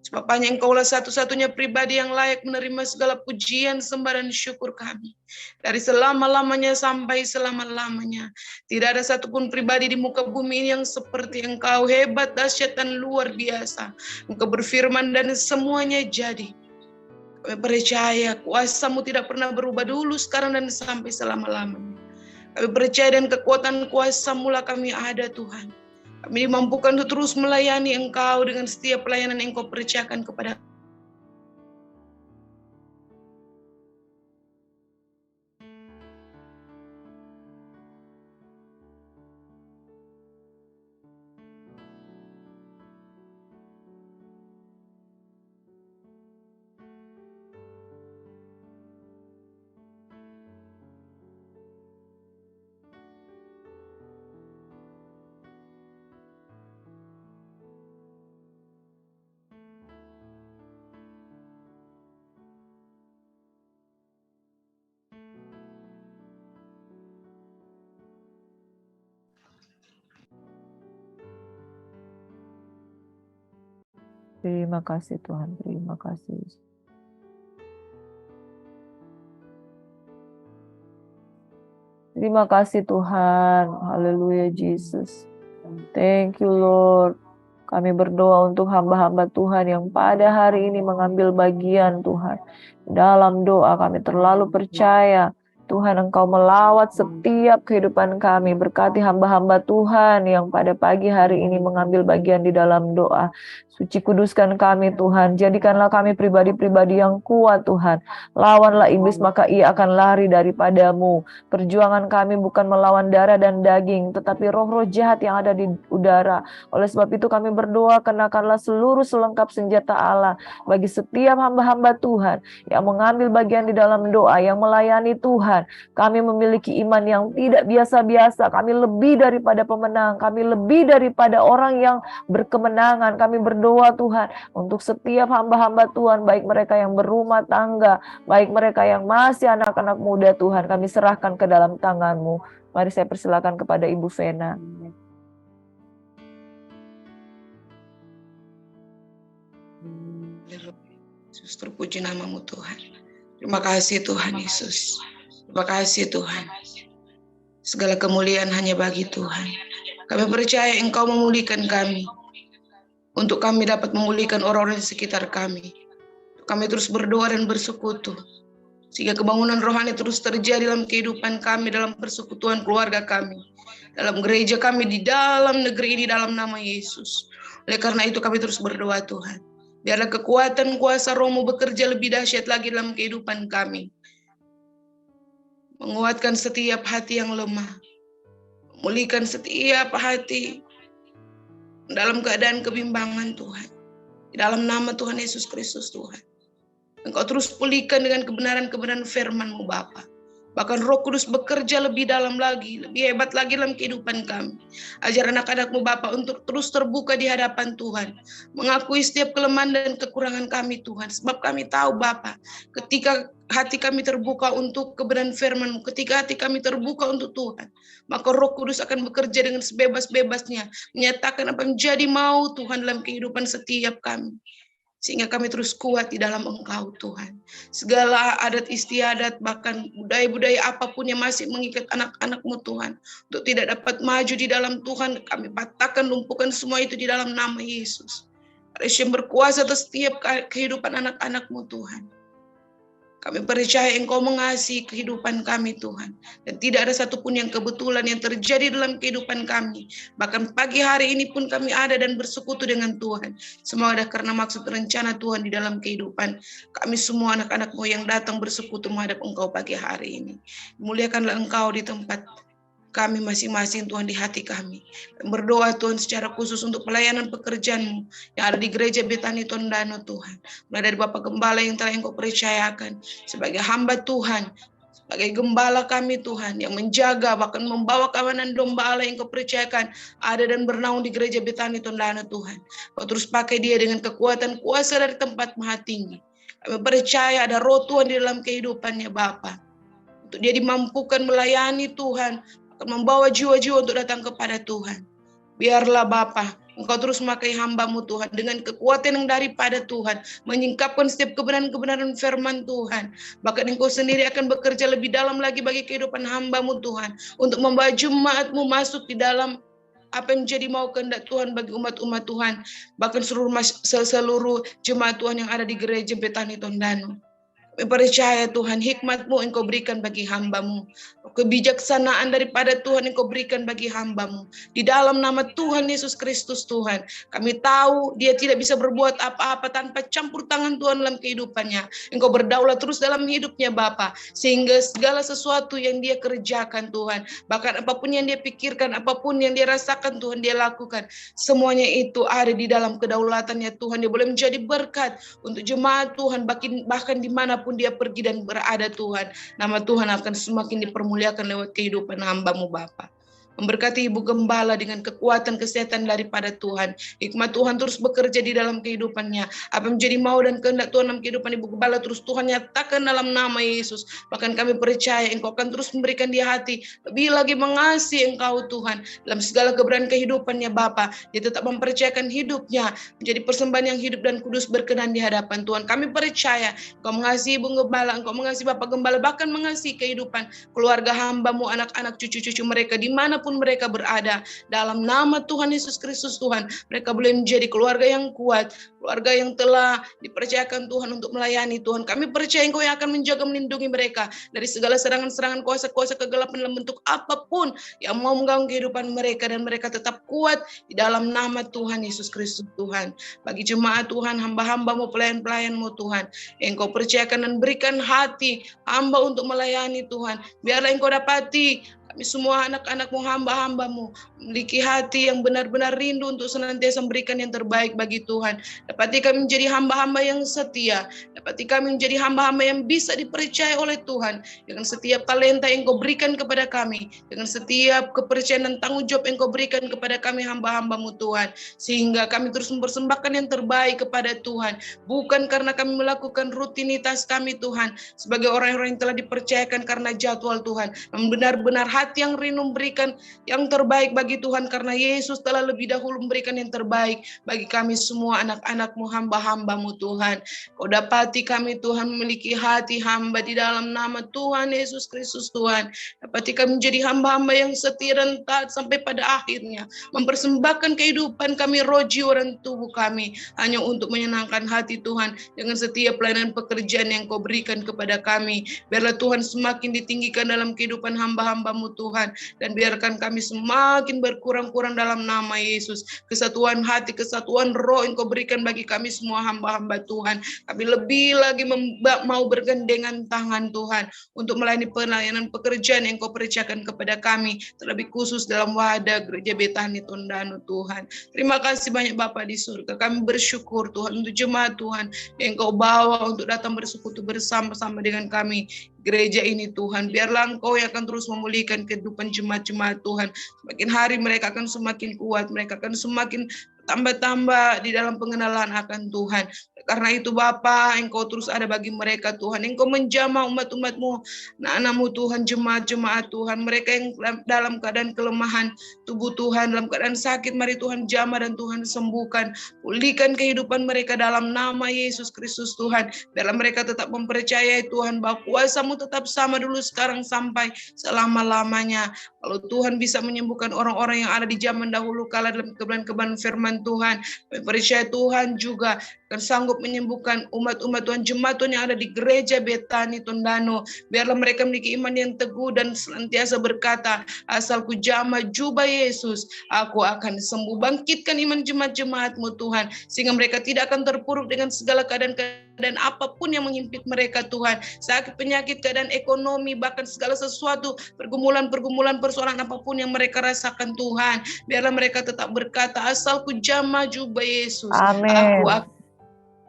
Speaker 3: Sebab hanya Engkaulah satu-satunya pribadi yang layak menerima segala pujian, sembah, dan syukur kami. Dari selama-lamanya sampai selama-lamanya. Tidak ada satupun pribadi di muka bumi ini yang seperti Engkau, hebat, dahsyat, dan luar biasa. Engkau berfirman dan semuanya jadi. Kami percaya kuasa-Mu tidak pernah berubah dulu, sekarang, dan sampai selama-lamanya. Kami percaya dan kekuatan kuasa-Mu lah kami ada Tuhan. Kami dimampukan untuk terus melayani Engkau dengan setiap pelayanan yang Engkau percayakan kepada
Speaker 1: Terima kasih Tuhan, terima kasih. Terima kasih Tuhan. Haleluya Jesus. Thank you Lord. Kami berdoa untuk hamba-hamba Tuhan yang pada hari ini mengambil bagian Tuhan. Dalam doa kami terlalu percaya Tuhan Engkau melawat setiap kehidupan kami. Berkati hamba-hamba Tuhan yang pada pagi hari ini mengambil bagian di dalam doa. Suci kuduskan kami Tuhan. Jadikanlah kami pribadi-pribadi yang kuat Tuhan. Lawanlah iblis maka ia akan lari daripadamu. Perjuangan kami bukan melawan darah dan daging, tetapi roh-roh jahat yang ada di udara. Oleh sebab itu kami berdoa, kenakanlah seluruh selengkap senjata Allah bagi setiap hamba-hamba Tuhan yang mengambil bagian di dalam doa, yang melayani Tuhan. Kami memiliki iman yang tidak biasa-biasa. Kami lebih daripada pemenang. Kami lebih daripada orang yang berkemenangan. Kami berdoa Tuhan untuk setiap hamba-hamba Tuhan, baik mereka yang berumah tangga, baik mereka yang masih anak-anak muda Tuhan. Kami serahkan ke dalam tangan-Mu. Mari saya persilakan kepada Ibu Vena.
Speaker 3: Yesus, terpuji nama-Mu Tuhan. Terima kasih Tuhan Yesus. Terima kasih Tuhan. Segala kemuliaan hanya bagi Tuhan. Kami percaya Engkau memulihkan kami. Untuk kami dapat memulihkan orang-orang di sekitar kami. Kami terus berdoa dan bersekutu. Sehingga kebangunan rohani terus terjadi dalam kehidupan kami, dalam persekutuan keluarga kami. Dalam gereja kami, di dalam negeri ini, dalam nama Yesus. Oleh karena itu kami terus berdoa Tuhan. Biarlah kekuatan kuasa Roh-Mu bekerja lebih dahsyat lagi dalam kehidupan kami. Menguatkan setiap hati yang lemah. Memulihkan setiap hati dalam keadaan kebimbangan Tuhan. Di dalam nama Tuhan Yesus Kristus Tuhan. Engkau terus pulihkan dengan kebenaran-kebenaran firman-Mu Bapa. Bahkan Roh Kudus bekerja lebih dalam lagi, lebih hebat lagi dalam kehidupan kami. Ajar anak-anak-Mu Bapa untuk terus terbuka di hadapan Tuhan. Mengakui setiap kelemahan dan kekurangan kami Tuhan. Sebab kami tahu Bapa, ketika hati kami terbuka untuk kebenaran firman-Mu, ketika hati kami terbuka untuk Tuhan, maka Roh Kudus akan bekerja dengan sebebas-bebasnya, menyatakan apa yang menjadi mau Tuhan dalam kehidupan setiap kami. Sehingga kami terus kuat di dalam Engkau Tuhan. Segala adat istiadat, bahkan budaya-budaya apapun yang masih mengikat anak-anak-Mu Tuhan, untuk tidak dapat maju di dalam Tuhan, kami patahkan, lumpuhkan semua itu di dalam nama Yesus. Yesus yang berkuasa atas setiap kehidupan anak-anak-Mu Tuhan. Kami percaya Engkau mengasihi kehidupan kami Tuhan. Dan tidak ada satupun yang kebetulan yang terjadi dalam kehidupan kami. Bahkan pagi hari ini pun kami ada dan bersekutu dengan Tuhan. Semua ada karena maksud rencana Tuhan di dalam kehidupan kami semua anak-anak-Mu yang datang bersekutu menghadap Engkau pagi hari ini. Muliakanlah Engkau di tempat kami masing-masing Tuhan, di hati kami. Berdoa Tuhan secara khusus untuk pelayanan pekerjaan-Mu yang ada di gereja Betani Tondano Tuhan. Mulai dari Bapak Gembala yang telah Engkau percayakan sebagai hamba Tuhan, sebagai gembala kami Tuhan yang menjaga bahkan membawa kawanan domba Allah yang Kau percayakan ada dan bernaung di gereja Betani Tondano Tuhan. Kau terus pakai dia dengan kekuatan kuasa dari tempat maha tinggi. Kami percaya ada roh Tuhan di dalam kehidupannya Bapa. Untuk dia dimampukan melayani Tuhan, akan membawa jiwa-jiwa untuk datang kepada Tuhan. Biarlah Bapa, Engkau terus memakai hamba-Mu Tuhan dengan kekuatan yang daripada Tuhan, menyingkapkan setiap kebenaran-kebenaran firman Tuhan. Bahkan Engkau sendiri akan bekerja lebih dalam lagi bagi kehidupan hamba-Mu Tuhan, untuk membawa jemaat-Mu masuk di dalam apa yang menjadi mau kehendak Tuhan bagi umat-umat Tuhan, bahkan seluruh jemaat Tuhan yang ada di gereja Betani Tondano. Percaya Tuhan, hikmat-Mu Engkau berikan bagi hamba-Mu. Kebijaksanaan daripada Tuhan Engkau berikan bagi hamba-Mu. Di dalam nama Tuhan Yesus Kristus Tuhan. Kami tahu dia tidak bisa berbuat apa-apa tanpa campur tangan Tuhan dalam kehidupannya. Engkau berdaulat terus dalam hidupnya Bapa. Sehingga segala sesuatu yang dia kerjakan Tuhan. Bahkan apapun yang dia pikirkan, apapun yang dia rasakan Tuhan dia lakukan. Semuanya itu ada di dalam kedaulatannya Tuhan. Dia boleh menjadi berkat untuk jemaat Tuhan. Bahkan dimanapun dia pergi dan berada Tuhan, nama Tuhan akan semakin dipermuliakan lewat kehidupan hamba-Mu Bapa. Memberkati Ibu Gembala dengan kekuatan kesehatan daripada Tuhan. Hikmat Tuhan terus bekerja di dalam kehidupannya. Apa menjadi mau dan kehendak Tuhan dalam kehidupan Ibu Gembala terus Tuhan nyatakan dalam nama Yesus. Bahkan kami percaya Engkau akan terus memberikan dia hati, lebih lagi mengasihi Engkau Tuhan. Dalam segala keberadaan kehidupannya Bapa, dia tetap mempercayakan hidupnya menjadi persembahan yang hidup dan kudus berkenan di hadapan Tuhan. Kami percaya Engkau mengasihi Ibu Gembala, Engkau mengasihi Bapak Gembala, bahkan mengasihi kehidupan keluarga hamba-Mu, anak-anak, cucu-cucu mereka, dimanapun mereka berada. Dalam nama Tuhan Yesus Kristus Tuhan, mereka boleh menjadi keluarga yang kuat, keluarga yang telah dipercayakan Tuhan untuk melayani Tuhan. Kami percaya Engkau yang akan menjaga, melindungi mereka dari segala serangan-serangan kuasa-kuasa kegelapan dalam bentuk apapun yang mau mengganggu kehidupan mereka, dan mereka tetap kuat di dalam nama Tuhan Yesus Kristus Tuhan. Bagi jemaat Tuhan, hamba-hamba-Mu, pelayan-pelayan-Mu Tuhan, Engkau percayakan dan berikan hati hamba untuk melayani Tuhan. Biarlah Engkau dapati kami semua anak-anak-Mu, hamba-hamba-Mu memiliki hati yang benar-benar rindu untuk senantiasa memberikan yang terbaik bagi Tuhan. Dapati kami menjadi hamba-hamba yang setia. Dapati kami menjadi hamba-hamba yang bisa dipercaya oleh Tuhan. Dengan setiap talenta yang Engkau berikan kepada kami. Dengan setiap kepercayaan dan tanggung jawab yang Engkau berikan kepada kami hamba-hamba-Mu Tuhan. Sehingga kami terus mempersembahkan yang terbaik kepada Tuhan. Bukan karena kami melakukan rutinitas kami Tuhan. Sebagai orang-orang yang telah dipercayakan karena jadwal Tuhan. Namun benar-benar hati yang rindu memberikan yang terbaik bagi Tuhan, karena Yesus telah lebih dahulu memberikan yang terbaik bagi kami semua anak-anak-Mu, hamba-hamba-Mu Tuhan. Kau dapati kami Tuhan memiliki hati hamba di dalam nama Tuhan Yesus Kristus Tuhan. Dapati kami menjadi hamba-hamba yang setia dan taat sampai pada akhirnya, mempersembahkan kehidupan kami, roh, jiwa, dan tubuh kami hanya untuk menyenangkan hati Tuhan dengan setiap pelayanan pekerjaan yang Kau berikan kepada kami. Biarlah Tuhan semakin ditinggikan dalam kehidupan hamba-hamba-Mu Tuhan, dan biarkan kami semakin berkurang-kurang dalam nama Yesus. Kesatuan hati, kesatuan roh yang Kau berikan bagi kami semua hamba-hamba Tuhan. Kami lebih lagi mau bergandengan tangan Tuhan untuk melayani pelayanan pekerjaan yang Kau percayakan kepada kami, terlebih khusus dalam wadah Gereja Betani Tondano Tuhan. Terima kasih banyak Bapa di surga. Kami bersyukur Tuhan untuk jemaat Tuhan yang Kau bawa untuk datang bersekutu bersama-sama dengan kami gereja ini Tuhan. Biarlah Engkau yang akan terus memulihkan kehidupan jemaat-jemaat Tuhan. Semakin hari mereka akan semakin kuat, mereka akan semakin tambah-tambah di dalam pengenalan akan Tuhan. Karena itu Bapa, Engkau terus ada bagi mereka Tuhan. Engkau menjamah umat-umat-Mu, anak-anak-Mu Tuhan, jemaat-jemaat Tuhan. Mereka yang dalam keadaan kelemahan tubuh Tuhan, dalam keadaan sakit, mari Tuhan jamah dan Tuhan sembuhkan. Pulihkan kehidupan mereka dalam nama Yesus Kristus Tuhan. Biarlah mereka tetap mempercayai Tuhan bahwa kuasa-Mu tetap sama dulu, sekarang, sampai selama-lamanya. Kalau Tuhan bisa menyembuhkan orang-orang yang ada di zaman dahulu kala dalam kebenaran firman Tuhan, percaya Tuhan juga akan sanggup menyembuhkan umat-umat Tuhan, jemaat Tuhan yang ada di Gereja Betani Tondano. Biarlah mereka memiliki iman yang teguh dan senantiasa berkata, asalku jamah jubah Yesus, aku akan sembuh. Bangkitkan iman jemaat-jemaat-Mu Tuhan, sehingga mereka tidak akan terpuruk dengan segala keadaan apapun yang menghimpit mereka Tuhan. Sakit, penyakit, keadaan ekonomi, bahkan segala sesuatu, pergumulan-pergumulan, persoalan apapun yang mereka rasakan Tuhan. Biarlah mereka tetap berkata, asalku jamah jubah Yesus,
Speaker 1: Amin.
Speaker 3: aku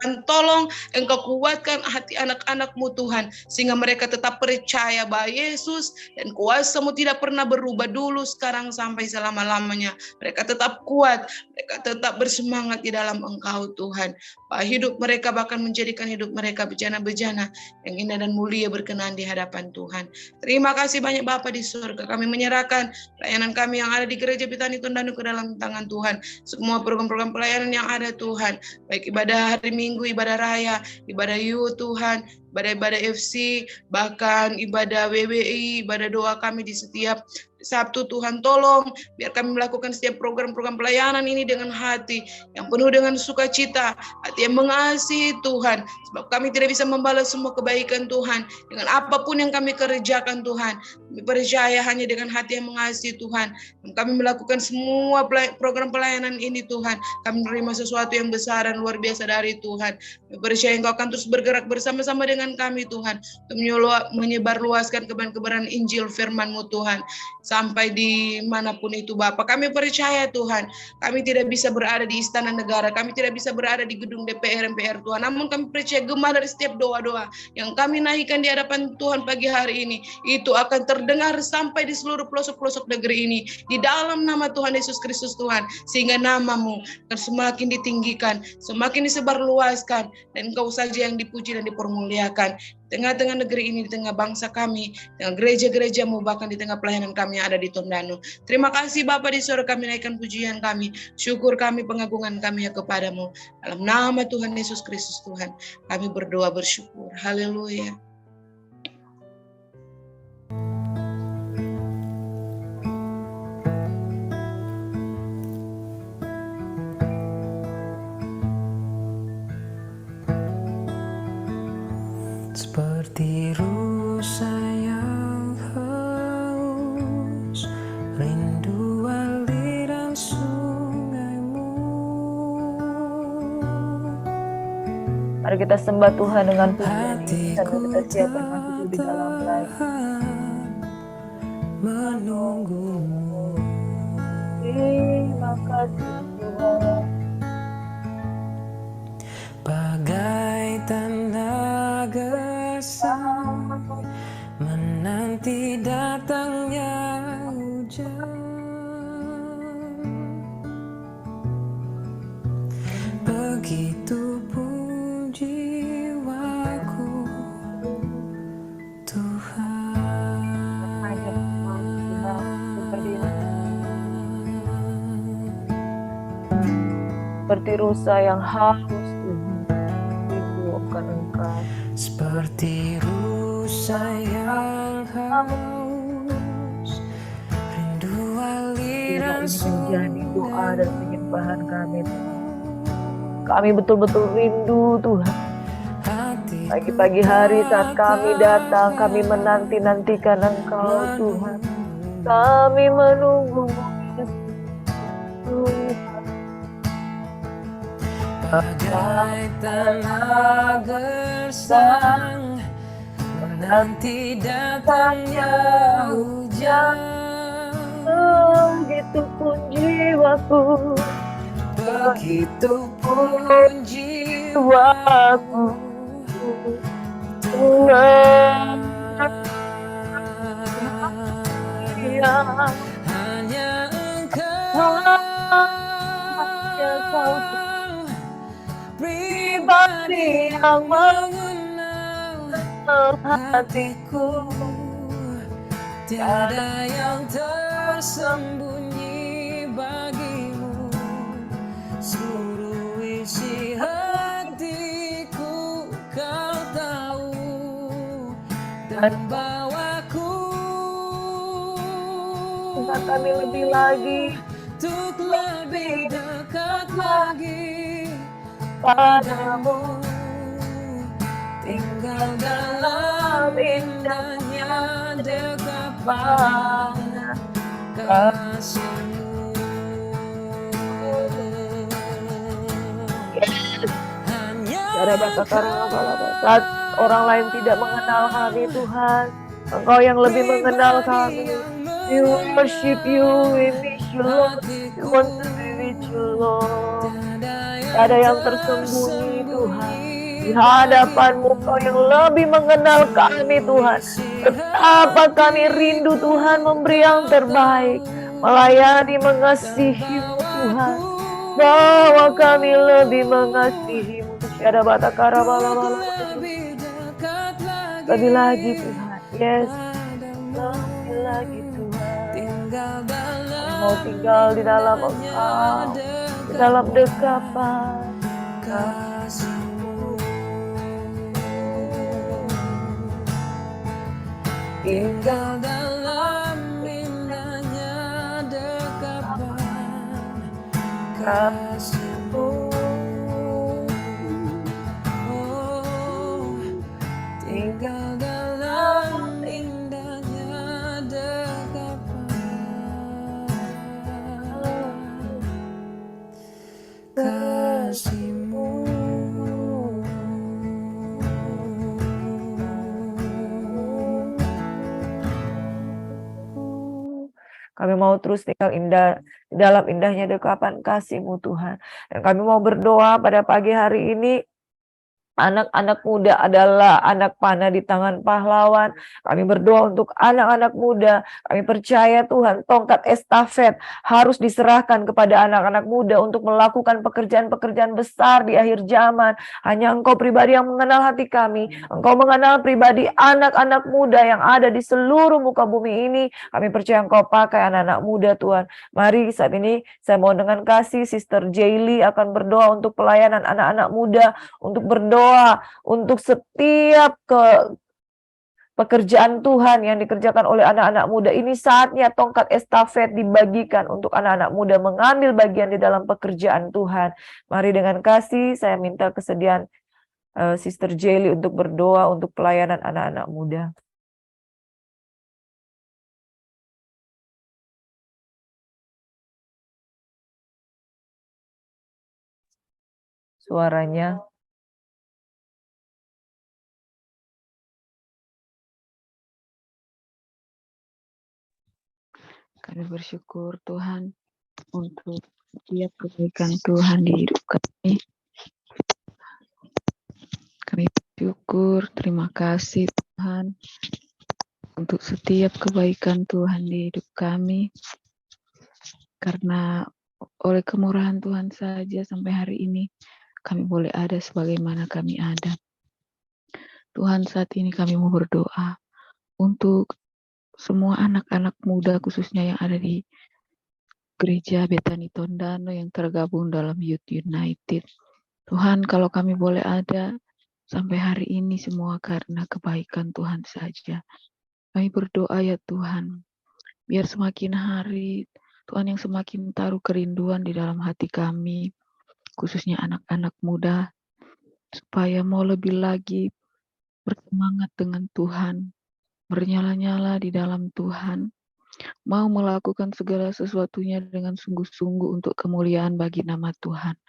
Speaker 3: akan tolong Engkau kuatkan hati anak-anak-Mu Tuhan, sehingga mereka tetap percaya bahwa Yesus dan kuasa-Mu tidak pernah berubah dulu, sekarang, sampai selama-lamanya. Mereka tetap kuat, mereka tetap bersemangat di dalam Engkau Tuhan. Bahwa hidup mereka bahkan menjadikan hidup mereka bejana-bejana yang indah dan mulia berkenan di hadapan Tuhan. Terima kasih banyak Bapa di surga. Kami menyerahkan pelayanan kami yang ada di Gereja Betani Tondano ke dalam tangan Tuhan. Semua program-program pelayanan yang ada Tuhan, baik ibadah hari Minggu, ibadah raya, ibadah youth Tuhan, ibadah-ibadah FC, bahkan ibadah WWI, ibadah doa kami di setiap Sabtu Tuhan, tolong biar kami melakukan setiap program-program pelayanan ini dengan hati yang penuh dengan sukacita, hati yang mengasihi Tuhan, sebab kami tidak bisa membalas semua kebaikan Tuhan dengan apapun yang kami kerjakan Tuhan. Kami percaya hanya dengan hati yang mengasihi Tuhan, dan kami melakukan semua program pelayanan ini Tuhan, kami menerima sesuatu yang besar dan luar biasa dari Tuhan. Kami percaya Engkau akan terus bergerak bersama-sama dengan kami Tuhan, untuk menyebarluaskan kebenaran Injil firman-Mu Tuhan. sampai dimanapun itu Bapa. Kami percaya Tuhan, kami tidak bisa berada di istana negara, kami tidak bisa berada di gedung DPR MPR Tuhan, namun kami percaya gema dari setiap doa-doa yang kami naikkan di hadapan Tuhan pagi hari ini, itu akan terdengar sampai di seluruh pelosok-pelosok negeri ini, di dalam nama Tuhan Yesus Kristus Tuhan, sehingga namamu semakin ditinggikan, semakin disebarluaskan, dan Engkau saja yang dipuji dan dipermuliakan di tengah-tengah negeri ini, di tengah bangsa kami, di tengah gereja-gerejamu, bahkan di tengah pelayanan kami yang ada di Tondano. Terima kasih Bapa, di sore kami naikkan pujian kami, syukur kami, pengagungan kami ya kepadamu. Dalam nama Tuhan Yesus Kristus Tuhan, kami berdoa bersyukur. Haleluya.
Speaker 5: Seperti rusa yang haus, rindu aliran sungaimu.
Speaker 1: Mari kita sembah Tuhan dengan pujian ini, karena kita siapkan masuk lebih dalam lagi.
Speaker 5: Menunggumu.
Speaker 1: Terima kasih Tuhan.
Speaker 5: Bagai tanda gersang menanti datangnya hujan, begitu pun jiwaku Tuhan.
Speaker 1: Seperti rusa yang haus Tuhan, rindu akan Engkau.
Speaker 5: Seperti rusa yang haus, rindu aliran
Speaker 1: Ini menjadi doa dan penyembahan kami Tuhan. Kami betul-betul rindu Tuhan. Pagi-pagi hari saat kami datang, kami menanti-nantikan Engkau Tuhan. Kami menunggu
Speaker 5: bagai tanah gersang menanti datangnya hujan,
Speaker 1: begitupun jiwaku,
Speaker 5: begitupun
Speaker 1: jiwaku
Speaker 5: hanya Engkau pribadi yang mengenal hatiku, tiada yang tersembunyi bagimu, seluruh isi hatiku Kau tahu, dan bawaku
Speaker 1: Tuhan kami lebih lagi
Speaker 5: untuk lebih dekat lagi
Speaker 1: padamu,
Speaker 5: tinggal dalam indahnya dekapan kasih-Mu.
Speaker 1: Saat orang lain tidak mengenal kami Tuhan, Engkau yang lebih mengenal kami. We worship you, we miss you Lord, we want to be with you Lord. Tidak ada yang tersembunyi Tuhan. Di hadapan-Mu Kau yang lebih mengenal kami Tuhan. Betapa kami rindu Tuhan memberi yang terbaik, melayani, mengasihi-Mu Tuhan. Bahwa kami lebih mengasihi-Mu. Tiada batakara bala-bala. Lebih lagi Tuhan. Yes. Lebih lagi Tuhan. Mau tinggal di dalam Engkau, di dalam dekapan
Speaker 5: kasih-Mu. Tinggal dalam indahnya dekapan kasih-Mu. Oh, tinggal dalam indahnya dekapan kasih-Mu.
Speaker 1: mau terus tinggal dalam indahnya dekapan kasih-Mu Tuhan. Dan kami mau berdoa pada pagi hari ini, anak-anak muda adalah anak panah di tangan pahlawan. Kami berdoa untuk anak-anak muda. Kami percaya Tuhan, tongkat estafet harus diserahkan kepada anak-anak muda untuk melakukan pekerjaan-pekerjaan besar di akhir zaman. Hanya Engkau pribadi yang mengenal hati kami. Engkau mengenal pribadi anak-anak muda yang ada di seluruh muka bumi ini. Kami percaya Engkau pakai anak-anak muda Tuhan. Mari saat ini saya mau dengan kasih Sister Jaylee akan berdoa untuk pelayanan anak-anak muda, untuk berdoa untuk setiap pekerjaan Tuhan yang dikerjakan oleh anak-anak muda. Ini saatnya tongkat estafet dibagikan untuk anak-anak muda mengambil bagian di dalam pekerjaan Tuhan. Mari dengan kasih saya minta kesediaan Sister Jaylee untuk berdoa untuk pelayanan anak-anak muda. Suaranya.
Speaker 2: Kami bersyukur Tuhan untuk setiap kebaikan Tuhan di hidup kami. Kami bersyukur, terima kasih Tuhan untuk setiap kebaikan Tuhan di hidup kami. Karena oleh kemurahan Tuhan saja sampai hari ini kami boleh ada sebagaimana kami ada. Tuhan, saat ini kami mau berdoa untuk semua anak-anak muda khususnya yang ada di Gereja Betani Tondano yang tergabung dalam Youth United. Tuhan, kalau kami boleh ada sampai hari ini semua karena kebaikan Tuhan saja. Kami berdoa ya Tuhan, biar semakin hari Tuhan yang semakin taruh kerinduan di dalam hati kami, khususnya anak-anak muda, supaya mau lebih lagi bersemangat dengan Tuhan, bernyala-nyala di dalam Tuhan, mau melakukan segala sesuatunya dengan sungguh-sungguh untuk kemuliaan bagi nama Tuhan.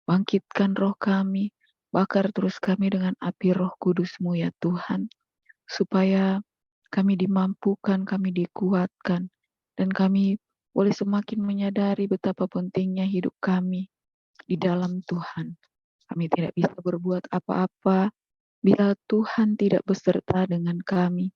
Speaker 2: Bangkitkan roh kami, bakar terus kami dengan api Roh Kudus-Mu ya Tuhan, supaya kami dimampukan, kami dikuatkan, dan kami boleh semakin menyadari betapa pentingnya hidup kami di dalam Tuhan. Kami tidak bisa berbuat apa-apa bila Tuhan tidak beserta dengan kami.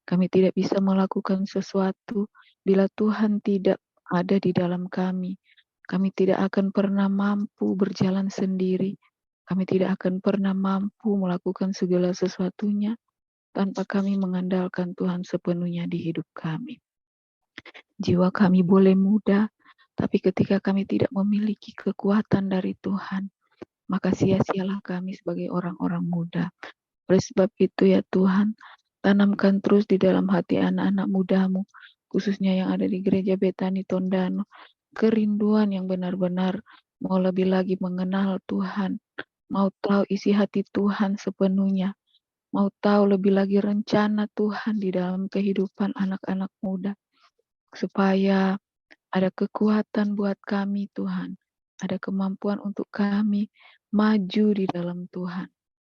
Speaker 2: Kami tidak bisa melakukan sesuatu bila Tuhan tidak ada di dalam kami. Kami tidak akan pernah mampu berjalan sendiri. Kami tidak akan pernah mampu melakukan segala sesuatunya tanpa kami mengandalkan Tuhan sepenuhnya di hidup kami. Jiwa kami boleh muda, tapi ketika kami tidak memiliki kekuatan dari Tuhan, maka sia-sialah kami sebagai orang-orang muda. Oleh sebab itu ya Tuhan, tanamkan terus di dalam hati anak-anak muda-Mu, khususnya yang ada di Gereja Betani Tondano, kerinduan yang benar-benar mau lebih lagi mengenal Tuhan, mau tahu isi hati Tuhan sepenuhnya, mau tahu lebih lagi rencana Tuhan di dalam kehidupan anak-anak muda, supaya ada kekuatan buat kami Tuhan, ada kemampuan untuk kami maju di dalam Tuhan,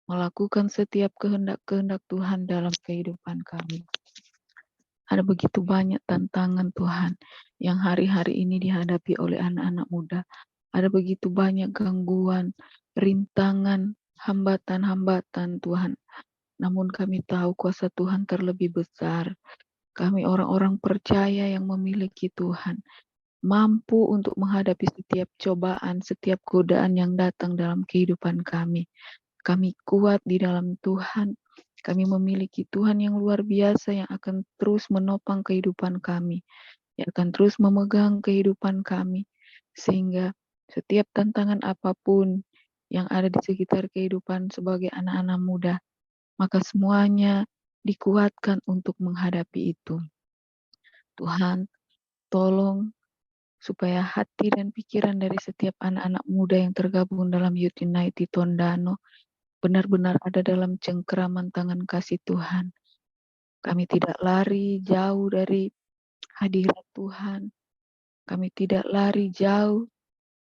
Speaker 2: melakukan setiap kehendak-kehendak Tuhan dalam kehidupan kami. Ada begitu banyak tantangan Tuhan yang hari-hari ini dihadapi oleh anak-anak muda. Ada begitu banyak gangguan, rintangan, hambatan-hambatan Tuhan. Namun kami tahu kuasa Tuhan terlebih besar. Kami orang-orang percaya yang memiliki Tuhan, mampu untuk menghadapi setiap cobaan, setiap godaan yang datang dalam kehidupan kami. Kami kuat di dalam Tuhan. Kami memiliki Tuhan yang luar biasa yang akan terus menopang kehidupan kami, yang akan terus memegang kehidupan kami, sehingga setiap tantangan apapun yang ada di sekitar kehidupan sebagai anak-anak muda, maka semuanya dikuatkan untuk menghadapi itu. Tuhan, tolong supaya hati dan pikiran dari setiap anak-anak muda yang tergabung dalam Youth United Tondano benar-benar ada dalam cengkeraman tangan kasih Tuhan. Kami tidak lari jauh dari hadirat Tuhan. Kami tidak lari jauh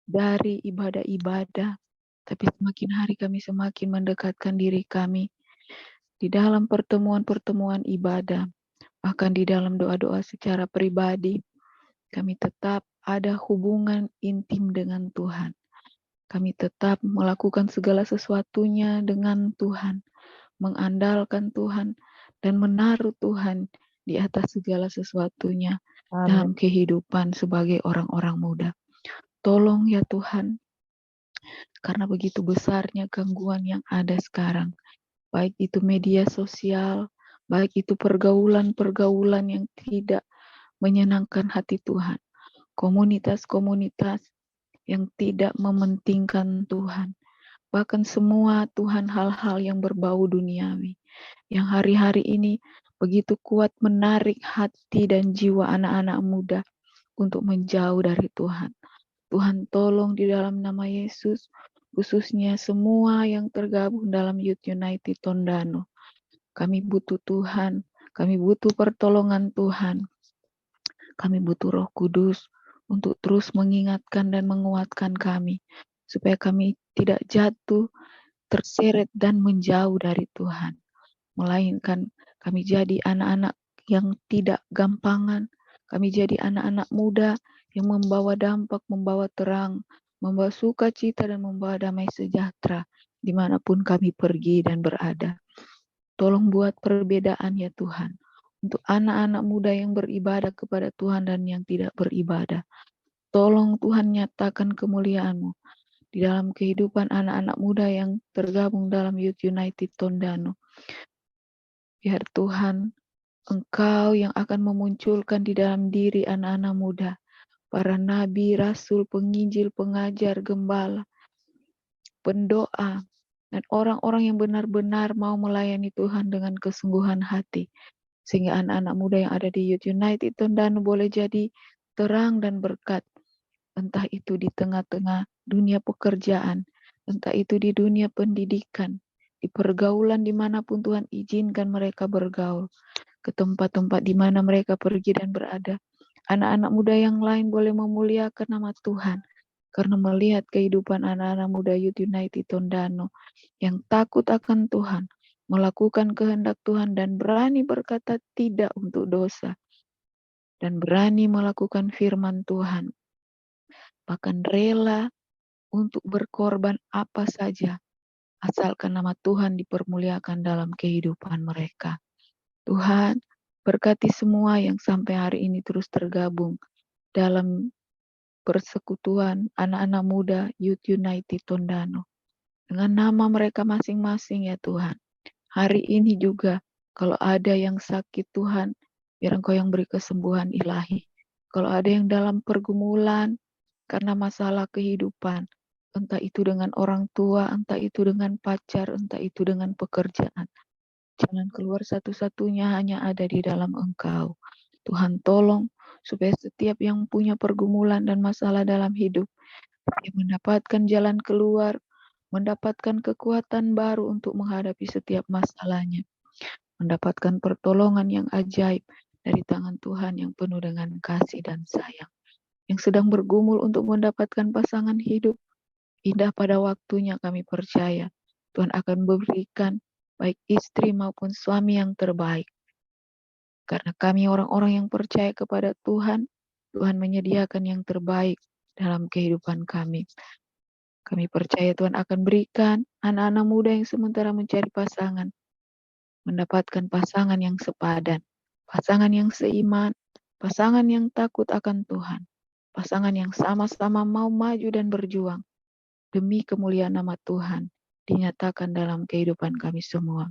Speaker 2: dari ibadah-ibadah. Tapi semakin hari kami semakin mendekatkan diri kami di dalam pertemuan-pertemuan ibadah. Bahkan di dalam doa-doa secara pribadi.
Speaker 6: Kami tetap ada hubungan intim dengan Tuhan. Kami tetap melakukan segala sesuatunya dengan Tuhan, mengandalkan Tuhan, dan menaruh Tuhan di atas segala sesuatunya dalam
Speaker 1: Amin.
Speaker 6: kehidupan sebagai orang-orang muda. Tolong ya Tuhan, karena begitu besarnya gangguan yang ada sekarang, baik itu media sosial, baik itu pergaulan-pergaulan yang tidak menyenangkan hati Tuhan, komunitas-komunitas yang tidak mementingkan Tuhan, bahkan semua Tuhan hal-hal yang berbau duniawi, yang hari-hari ini begitu kuat menarik hati dan jiwa anak-anak muda untuk menjauh dari Tuhan. Tuhan tolong di dalam nama Yesus, khususnya semua yang tergabung dalam Youth United Tondano. Kami butuh Tuhan, kami butuh pertolongan Tuhan. Kami butuh Roh Kudus untuk terus mengingatkan dan menguatkan kami, supaya kami tidak jatuh, terseret dan menjauh dari Tuhan. Melainkan kami jadi anak-anak yang tidak gampangan, kami jadi anak-anak muda yang membawa dampak, membawa terang, membawa sukacita dan membawa damai sejahtera dimanapun kami pergi dan berada. Tolong buat perbedaan ya Tuhan, untuk anak-anak muda yang beribadah kepada Tuhan dan yang tidak beribadah. Tolong Tuhan nyatakan kemuliaan-Mu di dalam kehidupan anak-anak muda yang tergabung dalam Youth United Tondano. Biar Tuhan, Engkau yang akan memunculkan di dalam diri anak-anak muda, para nabi, rasul, penginjil, pengajar, gembala, pendoa, dan orang-orang yang benar-benar mau melayani Tuhan dengan kesungguhan hati. Sehingga anak-anak muda yang ada di Youth United Tondano boleh jadi terang dan berkat. Entah itu di tengah-tengah dunia pekerjaan, entah itu di dunia pendidikan, di pergaulan dimanapun Tuhan izinkan mereka bergaul, ke tempat-tempat di mana mereka pergi dan berada. Anak-anak muda yang lain boleh memuliakan nama Tuhan, karena melihat kehidupan anak-anak muda Youth United Tondano yang takut akan Tuhan, melakukan kehendak Tuhan dan berani berkata tidak untuk dosa, dan berani melakukan firman Tuhan, bahkan rela untuk berkorban apa saja, asalkan nama Tuhan dipermuliakan dalam kehidupan mereka. Tuhan, berkati semua yang sampai hari ini terus tergabung dalam persekutuan anak-anak muda Youth United Tondano. Dengan nama mereka masing-masing ya Tuhan. Hari ini juga, kalau ada yang sakit Tuhan, biar Engkau yang beri kesembuhan ilahi. Kalau ada yang dalam pergumulan karena masalah kehidupan, entah itu dengan orang tua, entah itu dengan pacar, entah itu dengan pekerjaan, jalan keluar satu-satunya hanya ada di dalam Engkau. Tuhan tolong supaya setiap yang punya pergumulan dan masalah dalam hidup, dia mendapatkan jalan keluar, mendapatkan kekuatan baru untuk menghadapi setiap masalahnya, mendapatkan pertolongan yang ajaib dari tangan Tuhan yang penuh dengan kasih dan sayang. Yang sedang bergumul untuk mendapatkan pasangan hidup, indah pada waktunya kami percaya Tuhan akan memberikan baik istri maupun suami yang terbaik. Karena kami orang-orang yang percaya kepada Tuhan, Tuhan menyediakan yang terbaik dalam kehidupan kami. Kami percaya Tuhan akan berikan anak-anak muda yang sementara mencari pasangan, mendapatkan pasangan yang sepadan, pasangan yang seiman, pasangan yang takut akan Tuhan, pasangan yang sama-sama mau maju dan berjuang demi kemuliaan nama Tuhan dinyatakan dalam kehidupan kami semua.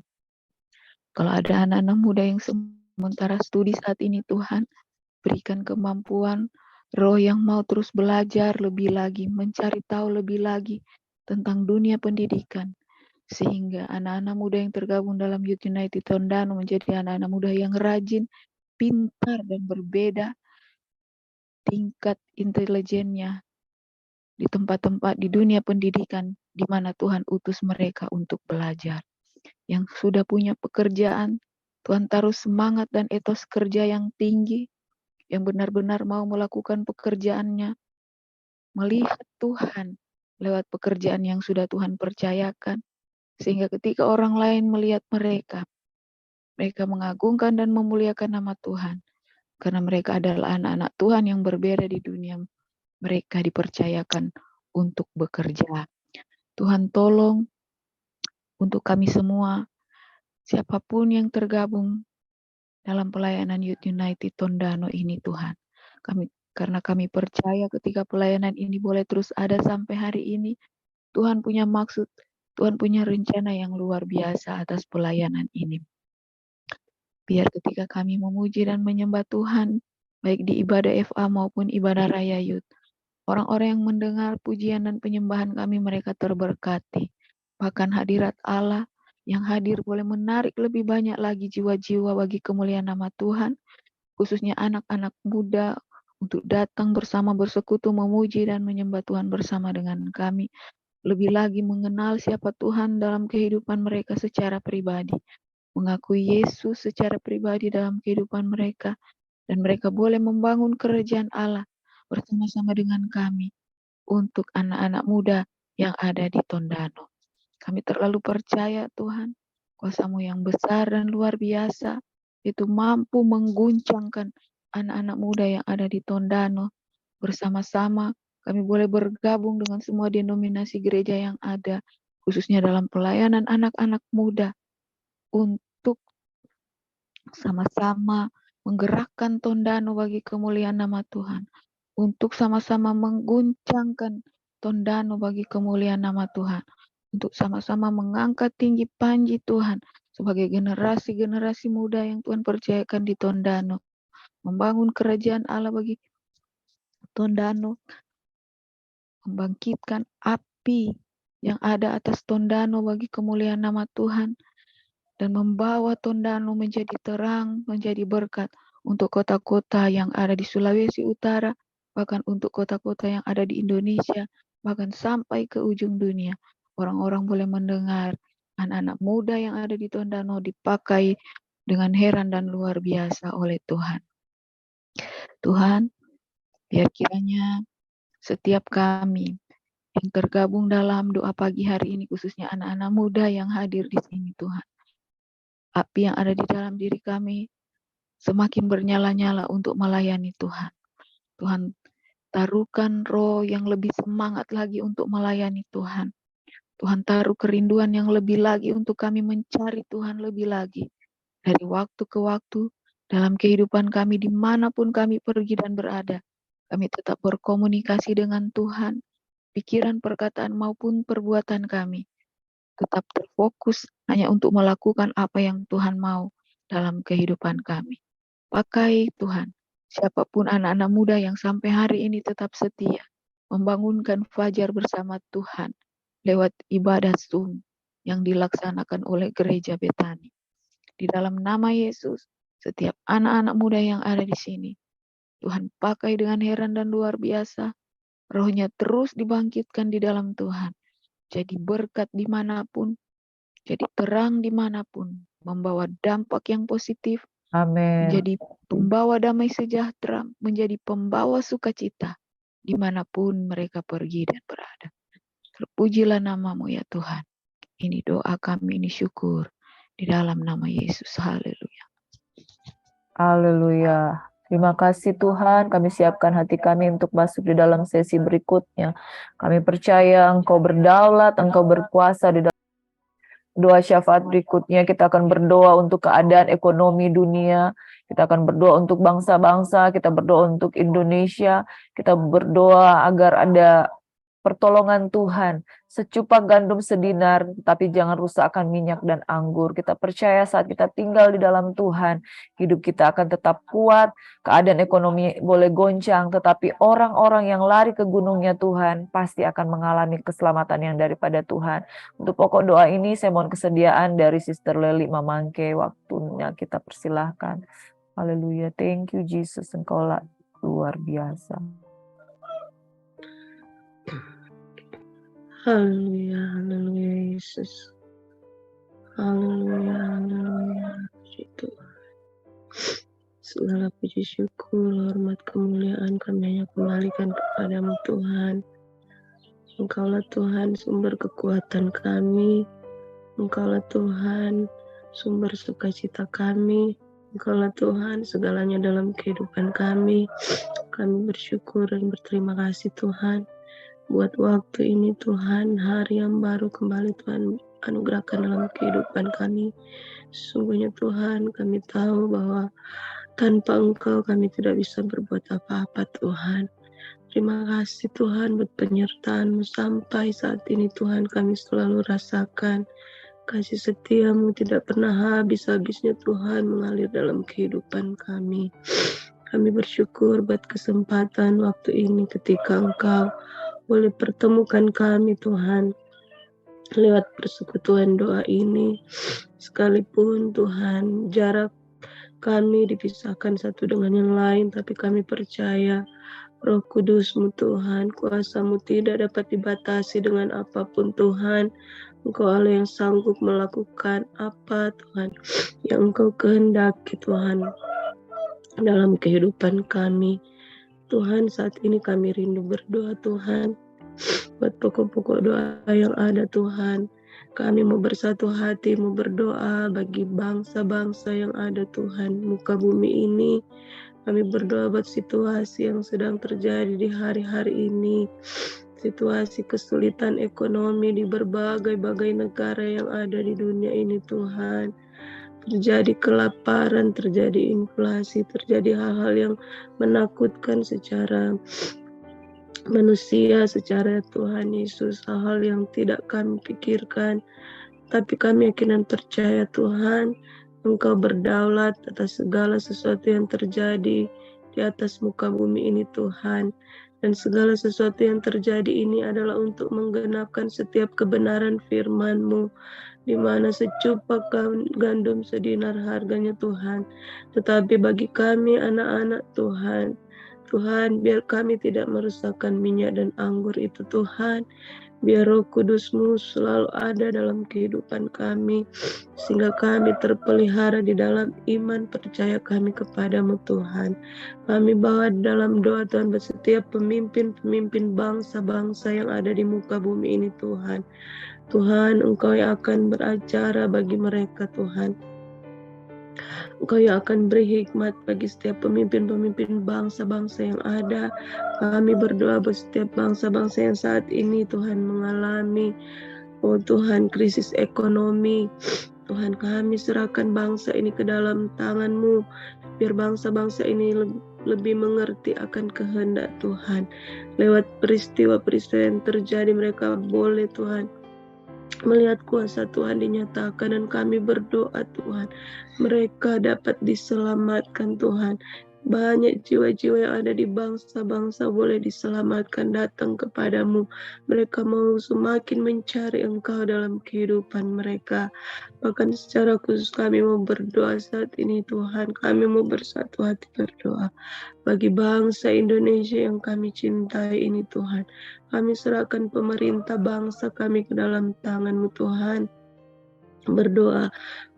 Speaker 6: Kalau ada anak-anak muda yang sementara studi saat ini, Tuhan, berikan kemampuan roh yang mau terus belajar lebih lagi, mencari tahu lebih lagi tentang dunia pendidikan. Sehingga anak-anak muda yang tergabung dalam Youth United Tondano menjadi anak-anak muda yang rajin, pintar, dan berbeda tingkat intelijennya di tempat-tempat di dunia pendidikan di mana Tuhan utus mereka untuk belajar. Yang sudah punya pekerjaan, Tuhan taruh semangat dan etos kerja yang tinggi, yang benar-benar mau melakukan pekerjaannya, melihat Tuhan lewat pekerjaan yang sudah Tuhan percayakan, sehingga ketika orang lain melihat mereka, mereka mengagungkan dan memuliakan nama Tuhan. karena mereka adalah anak-anak Tuhan yang berbeda di dunia. Mereka dipercayakan untuk bekerja. Tuhan tolong untuk kami semua, siapapun yang tergabung dalam pelayanan Youth United Tondano ini Tuhan. Karena kami percaya ketika pelayanan ini boleh terus ada sampai hari ini, Tuhan punya maksud, Tuhan punya rencana yang luar biasa atas pelayanan ini. Biar ketika kami memuji dan menyembah Tuhan, baik di ibadah FA maupun ibadah Raya Youth, orang-orang yang mendengar pujian dan penyembahan kami mereka terberkati. Bahkan hadirat Allah yang hadir boleh menarik lebih banyak lagi jiwa-jiwa bagi kemuliaan nama Tuhan, khususnya anak-anak muda untuk datang bersama bersekutu memuji dan menyembah Tuhan bersama dengan kami. Lebih lagi mengenal siapa Tuhan dalam kehidupan mereka secara pribadi. Mengakui Yesus secara pribadi dalam kehidupan mereka. Dan mereka boleh membangun kerajaan Allah bersama-sama dengan kami untuk anak-anak muda yang ada di Tondano. Kami terlalu percaya Tuhan, kuasa-Mu yang besar dan luar biasa, itu mampu mengguncangkan anak-anak muda yang ada di Tondano. Bersama-sama kami boleh bergabung dengan semua denominasi gereja yang ada, khususnya dalam pelayanan anak-anak muda, untuk sama-sama menggerakkan Tondano bagi kemuliaan nama Tuhan, untuk sama-sama mengguncangkan Tondano bagi kemuliaan nama Tuhan, untuk sama-sama mengangkat tinggi panji Tuhan sebagai generasi-generasi muda yang Tuhan percayakan di Tondano, membangun kerajaan Allah bagi Tondano, membangkitkan api yang ada atas Tondano bagi kemuliaan nama Tuhan, dan membawa Tondano menjadi terang, menjadi berkat untuk kota-kota yang ada di Sulawesi Utara, bahkan untuk kota-kota yang ada di Indonesia, bahkan sampai ke ujung dunia. Orang-orang boleh mendengar anak-anak muda yang ada di Tondano dipakai dengan heran dan luar biasa oleh Tuhan. Tuhan, biar kiranya setiap kami yang tergabung dalam doa pagi hari ini, khususnya anak-anak muda yang hadir di sini Tuhan, api yang ada di dalam diri kami semakin bernyala-nyala untuk melayani Tuhan. Tuhan, taruhkan roh yang lebih semangat lagi untuk melayani Tuhan. Tuhan, taruh kerinduan yang lebih lagi untuk kami mencari Tuhan lebih lagi. Dari waktu ke waktu, dalam kehidupan kami dimanapun kami pergi dan berada, kami tetap berkomunikasi dengan Tuhan, pikiran, perkataan maupun perbuatan kami tetap terfokus hanya untuk melakukan apa yang Tuhan mau dalam kehidupan kami. Pakai Tuhan, siapapun anak-anak muda yang sampai hari ini tetap setia, membangunkan fajar bersama Tuhan lewat ibadah Zoom yang dilaksanakan oleh Gereja Betani. Di dalam nama Yesus, setiap anak-anak muda yang ada di sini, Tuhan pakai dengan heran dan luar biasa, rohnya terus dibangkitkan di dalam Tuhan. Jadi berkat dimanapun, jadi terang dimanapun, membawa dampak yang positif,
Speaker 1: Amin.
Speaker 6: menjadi pembawa damai sejahtera, menjadi pembawa sukacita, dimanapun mereka pergi dan berada. Terpujilah nama-Mu ya Tuhan. Ini doa kami, ini syukur, di dalam nama Yesus. Haleluya.
Speaker 1: Haleluya. Terima kasih Tuhan, kami siapkan hati kami untuk masuk di dalam sesi berikutnya. Kami percaya Engkau berdaulat, Engkau berkuasa di dalam doa syafaat berikutnya. Kita akan berdoa untuk keadaan ekonomi dunia, kita akan berdoa untuk bangsa-bangsa, kita berdoa untuk Indonesia, kita berdoa agar ada pertolongan Tuhan, secupak gandum sedinar, tapi jangan rusakkan minyak dan anggur. Kita percaya saat kita tinggal di dalam Tuhan, hidup kita akan tetap kuat, keadaan ekonomi boleh goncang, tetapi orang-orang yang lari ke gunungnya Tuhan, pasti akan mengalami keselamatan yang daripada Tuhan. Untuk pokok doa ini, saya mohon kesediaan dari Sister Leli Mamangke, waktunya kita persilahkan. Haleluya, thank you Jesus, Engkau luar biasa.
Speaker 2: Haleluya, haleluya Yesus. Haleluya, haleluya. Puji Tuhan. Segala puji syukur, hormat, kemuliaan kami hanya kembalikan kepadamu Tuhan. Engkaulah Tuhan sumber kekuatan kami. Engkaulah Tuhan sumber sukacita kami.
Speaker 7: Engkaulah Tuhan segalanya dalam kehidupan kami. Kami bersyukur dan berterima kasih Tuhan buat waktu ini Tuhan, hari yang baru kembali Tuhan anugerahkan dalam kehidupan kami. Sesungguhnya Tuhan, kami tahu bahwa tanpa Engkau kami tidak bisa berbuat apa-apa Tuhan. Terima kasih Tuhan buat penyertaan-Mu sampai saat ini Tuhan, kami selalu rasakan kasih setia-Mu tidak pernah habis-habisnya Tuhan mengalir dalam kehidupan kami. Kami bersyukur buat kesempatan waktu ini ketika Engkau boleh pertemukan kami Tuhan lewat persekutuan doa ini. Sekalipun Tuhan jarak kami dipisahkan satu dengan yang lain, tapi kami percaya Roh Kudus-Mu Tuhan, kuasa-Mu tidak dapat dibatasi dengan apapun Tuhan. Engkau Allah yang sanggup melakukan apa Tuhan yang Engkau kehendaki Tuhan dalam kehidupan kami. Tuhan, saat ini kami rindu berdoa Tuhan buat pokok-pokok doa yang ada Tuhan. Kami mau bersatu hati, mau berdoa bagi bangsa-bangsa yang ada Tuhan, muka bumi ini. Kami berdoa buat situasi yang sedang terjadi di hari-hari ini. Situasi kesulitan ekonomi di berbagai-bagai negara yang ada di dunia ini Tuhan. Terjadi kelaparan, terjadi inflasi, terjadi hal-hal yang menakutkan secara manusia, secara Tuhan Yesus, hal-hal yang tidak kami pikirkan. Tapi kami yakin dan percaya Tuhan, Engkau berdaulat atas segala sesuatu yang terjadi di atas muka bumi ini Tuhan. Dan segala sesuatu yang terjadi ini adalah untuk menggenapkan setiap kebenaran firman-Mu, di mana secupak gandum sedinar harganya Tuhan. Tetapi bagi kami anak-anak Tuhan, Tuhan, biar kami tidak merusakkan minyak dan anggur itu Tuhan. Biar Roh Kudus-Mu selalu ada dalam kehidupan kami, sehingga kami terpelihara di dalam iman percaya kami kepadamu Tuhan. Kami bawa dalam doa Tuhan buat setiap pemimpin-pemimpin bangsa-bangsa yang ada di muka bumi ini Tuhan. Tuhan, Engkau yang akan beracara bagi mereka Tuhan. Engkau yang akan beri hikmat bagi setiap pemimpin-pemimpin bangsa-bangsa yang ada. Kami berdoa buat setiap bangsa-bangsa yang saat ini Tuhan mengalami, oh Tuhan, krisis ekonomi. Tuhan, kami serahkan bangsa ini ke dalam tangan-Mu. Biar bangsa-bangsa ini lebih mengerti akan kehendak Tuhan. Lewat peristiwa-peristiwa yang terjadi, mereka boleh Tuhan melihat kuasa Tuhan dinyatakan, dan kami berdoa Tuhan mereka dapat diselamatkan Tuhan. Banyak jiwa-jiwa yang ada di bangsa-bangsa boleh diselamatkan datang kepadamu. Mereka mau semakin mencari Engkau dalam kehidupan mereka. Bahkan secara khusus kami mau berdoa saat ini Tuhan. Kami mau bersatu hati berdoa bagi bangsa Indonesia yang kami cintai ini Tuhan. Kami serahkan pemerintah bangsa kami ke dalam tangan-Mu Tuhan. Berdoa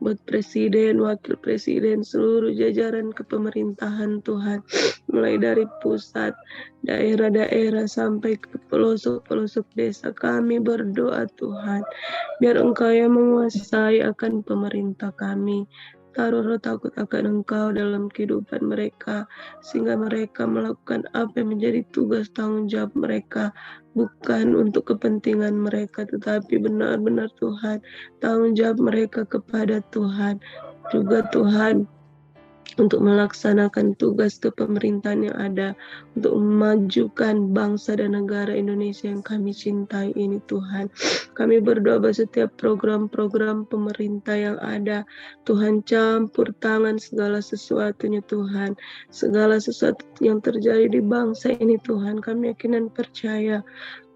Speaker 7: buat presiden, wakil presiden, seluruh jajaran kepemerintahan Tuhan, mulai dari pusat, daerah-daerah sampai ke pelosok-pelosok desa. Kami berdoa Tuhan, biar Engkau yang menguasai akan pemerintah kami. Taruh roh takut akan Engkau dalam kehidupan mereka, sehingga mereka melakukan apa yang menjadi tugas tanggung jawab mereka, bukan untuk kepentingan mereka, tetapi benar-benar Tuhan, tanggung jawab mereka kepada Tuhan. Juga Tuhan, untuk melaksanakan tugas kepemerintahan yang ada, untuk memajukan bangsa dan negara Indonesia yang kami cintai ini Tuhan. Kami berdoa bahwa setiap program-program pemerintah yang ada, Tuhan campur tangan segala sesuatunya Tuhan. Segala sesuatu yang terjadi di bangsa ini Tuhan, kami yakin dan percaya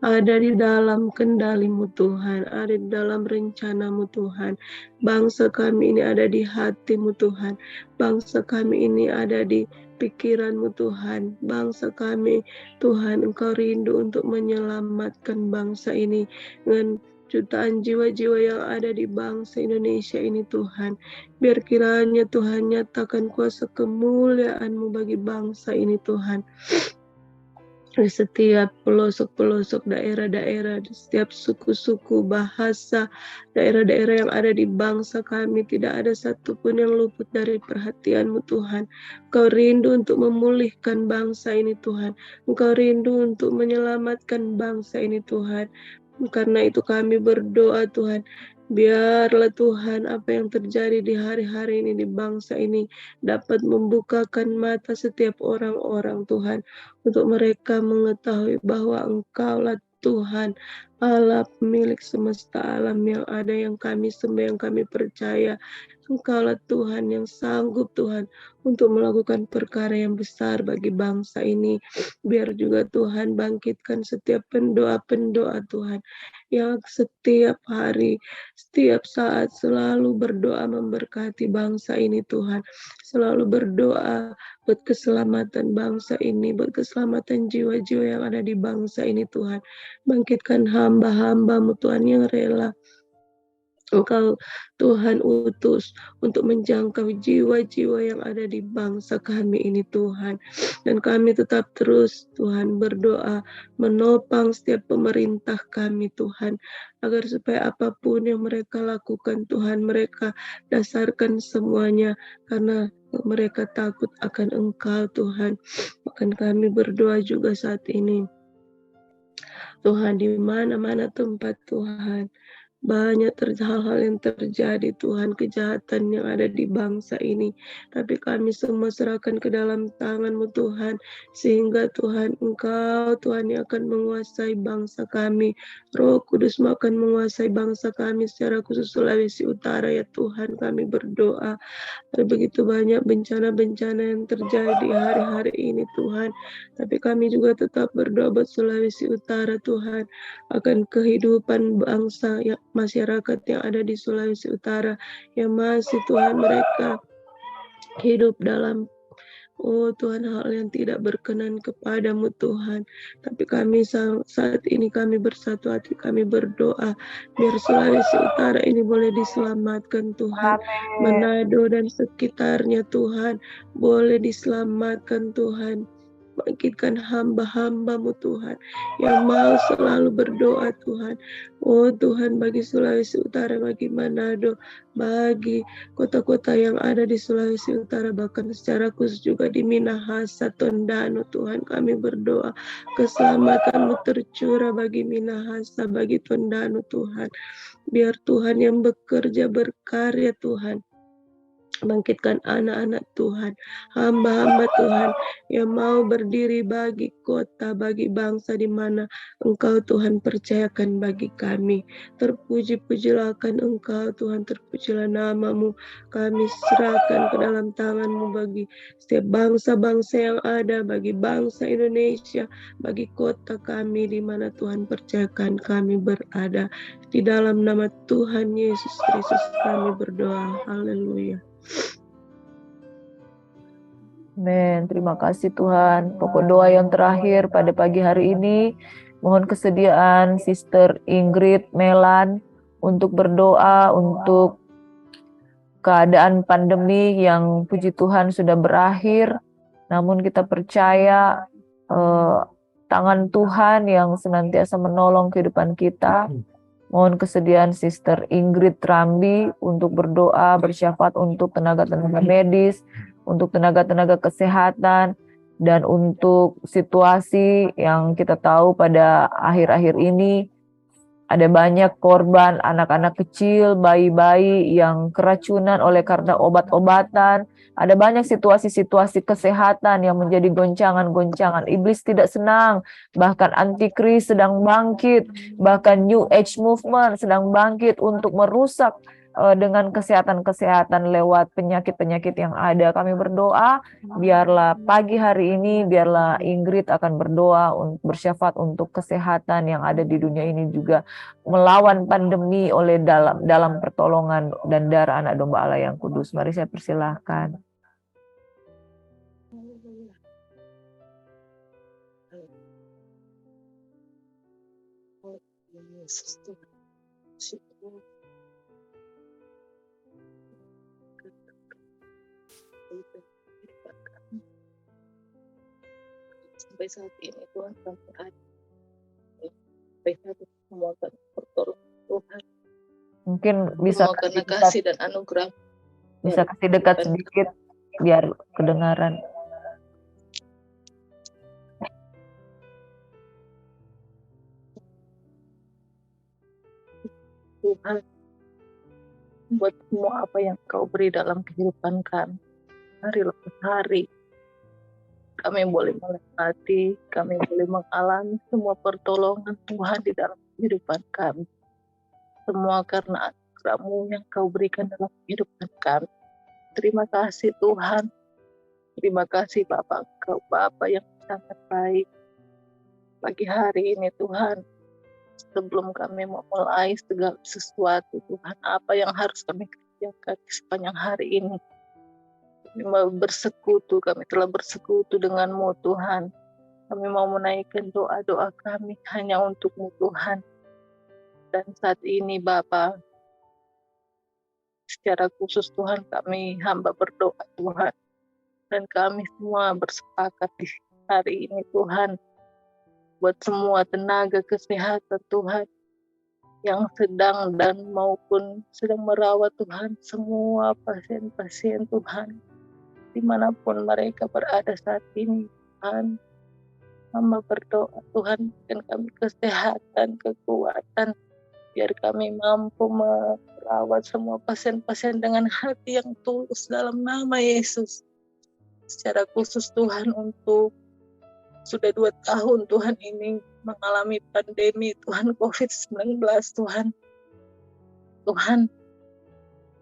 Speaker 7: ada di dalam kendali-Mu Tuhan, ada di dalam rencana-Mu Tuhan. Bangsa kami ini ada di hati-Mu Tuhan. Bangsa kami ini ada di pikiran-Mu Tuhan. Bangsa kami Tuhan, Engkau rindu untuk menyelamatkan bangsa ini dengan jutaan jiwa-jiwa yang ada di bangsa Indonesia ini Tuhan. Biar kiranya Tuhan nyatakan kuasa kemuliaan-Mu bagi bangsa ini Tuhan. di setiap pelosok-pelosok daerah-daerah, di setiap suku-suku, bahasa, daerah-daerah yang ada di bangsa kami. Tidak ada satupun yang luput dari perhatian-Mu Tuhan. Engkau rindu untuk memulihkan bangsa ini Tuhan. Engkau rindu untuk menyelamatkan bangsa ini Tuhan. Karena itu kami berdoa Tuhan, biarlah Tuhan apa yang terjadi di hari-hari ini di bangsa ini dapat membukakan mata setiap orang-orang Tuhan, untuk mereka mengetahui bahwa Engkaulah Tuhan, Allah pemilik semesta alam yang ada, yang kami sembah, yang kami percaya. Engkaulah Tuhan yang sanggup Tuhan untuk melakukan perkara yang besar bagi bangsa ini. Biar juga Tuhan bangkitkan setiap pendoa-pendoa Tuhan yang setiap hari, setiap saat selalu berdoa memberkati bangsa ini Tuhan. Selalu berdoa buat keselamatan bangsa ini, buat keselamatan jiwa-jiwa yang ada di bangsa ini Tuhan. Bangkitkan hamba-hamba-Mu Tuhan yang rela Engkau Tuhan utus untuk menjangkau jiwa-jiwa yang ada di bangsa kami ini Tuhan. Dan kami tetap terus Tuhan berdoa menopang setiap pemerintah kami Tuhan, agar supaya apapun yang mereka lakukan Tuhan, mereka dasarkan semuanya karena mereka takut akan Engkau Tuhan. Bahkan kami berdoa juga saat ini Tuhan, di mana-mana tempat Tuhan, banyak hal-hal yang terjadi Tuhan, kejahatan yang ada di bangsa ini. Tapi kami semua serahkan ke dalam tangan-Mu Tuhan, sehingga Tuhan Engkau Tuhan yang akan menguasai bangsa kami. Roh Kudus-Mu akan menguasai bangsa kami, secara khusus Sulawesi Utara ya Tuhan. Kami berdoa, ada begitu banyak bencana-bencana yang terjadi hari-hari ini Tuhan. Tapi kami juga tetap berdoa buat Sulawesi Utara Tuhan, akan kehidupan bangsa, yang masyarakat yang ada di Sulawesi Utara, yang masih Tuhan mereka hidup dalam Tuhan, hal yang tidak berkenan kepadamu Tuhan. Tapi kami saat ini kami bersatu hati, kami berdoa biar Sulawesi Utara ini boleh diselamatkan Tuhan. Manado dan sekitarnya Tuhan boleh diselamatkan Tuhan. Bangkitkan hamba-hamba-Mu Tuhan yang mau selalu berdoa Tuhan. Tuhan, bagi Sulawesi Utara, bagi Manado, bagi kota-kota yang ada di Sulawesi Utara, bahkan secara khusus juga di Minahasa, Tondano Tuhan, kami berdoa keselamatan-Mu tercurah bagi Minahasa, bagi Tondano Tuhan. Biar Tuhan yang bekerja berkarya Tuhan, bangkitkan anak-anak Tuhan, hamba-hamba Tuhan yang mau berdiri bagi kota, bagi bangsa di mana Engkau Tuhan percayakan bagi kami. Terpuji-pujilah akan Engkau Tuhan, terpujilah nama-Mu. Kami serahkan ke dalam tangan-Mu bagi setiap bangsa-bangsa yang ada, bagi bangsa Indonesia, bagi kota kami di mana Tuhan percayakan kami berada. Di dalam nama Tuhan Yesus Kristus kami berdoa. Haleluya.
Speaker 1: Amin. Terima kasih Tuhan. Pokok doa yang terakhir pada pagi hari ini, mohon kesediaan Sister Ingrid Melan untuk berdoa untuk keadaan pandemi yang puji Tuhan sudah berakhir. Namun kita percaya tangan Tuhan yang senantiasa menolong kehidupan kita. Mohon kesediaan Sister Ingrid Rambi untuk berdoa, bersyafaat untuk tenaga-tenaga medis, untuk tenaga-tenaga kesehatan, dan untuk situasi yang kita tahu pada akhir-akhir ini ada banyak korban anak-anak kecil, bayi-bayi yang keracunan oleh karena obat-obatan. Ada banyak situasi-situasi kesehatan yang menjadi goncangan-goncangan. Iblis tidak senang, bahkan antikris sedang bangkit, bahkan New Age Movement sedang bangkit untuk merusak dengan kesehatan-kesehatan lewat penyakit-penyakit yang ada. Kami berdoa, biarlah pagi hari ini, biarlah Ingrid akan berdoa, bersyafaat untuk kesehatan yang ada di dunia ini juga, melawan pandemi oleh dalam pertolongan dan darah anak domba Allah yang kudus. Mari saya persilahkan.
Speaker 2: sampai saat ini Tuhan kami ada. Sampai saat ini semua karena pertolongan Tuhan.
Speaker 1: Mungkin bisa
Speaker 2: Semua karena
Speaker 1: kasih dekat,
Speaker 2: kasih dan anugerah.
Speaker 1: bisa kasih dekat
Speaker 2: Bukan
Speaker 1: sedikit biar kedengaran.
Speaker 2: Tuhan, buat semua apa yang Kau beri dalam kehidupan kami. Hari lepas hari, kami boleh melewati, kami boleh mengalami semua pertolongan Tuhan di dalam kehidupan kami. Semua karena anugerah-Mu yang Kau berikan dalam kehidupan kami. Terima kasih Tuhan. Terima kasih Bapak Engkau, Bapak yang sangat baik. Pagi hari ini Tuhan, sebelum kami memulai segala sesuatu Tuhan, apa yang harus kami kerjakan di sepanjang hari ini. Kami mau bersekutu, kami telah bersekutu dengan-Mu Tuhan. Kami mau menaikkan doa-doa kami hanya untuk-Mu Tuhan. Dan saat ini Bapa, secara khusus Tuhan kami hamba berdoa Tuhan. Dan kami semua bersepakat di hari ini Tuhan, buat semua tenaga kesehatan Tuhan, yang sedang dan maupun sedang merawat Tuhan, semua pasien-pasien Tuhan, dimanapun mereka berada saat ini Tuhan, hamba berdoa Tuhan, berikan kami kesehatan, kekuatan, biar kami mampu merawat semua pasien-pasien dengan hati yang tulus dalam nama Yesus. Secara khusus Tuhan, untuk sudah 2 tahun Tuhan ini mengalami pandemi Tuhan COVID-19 Tuhan. Tuhan,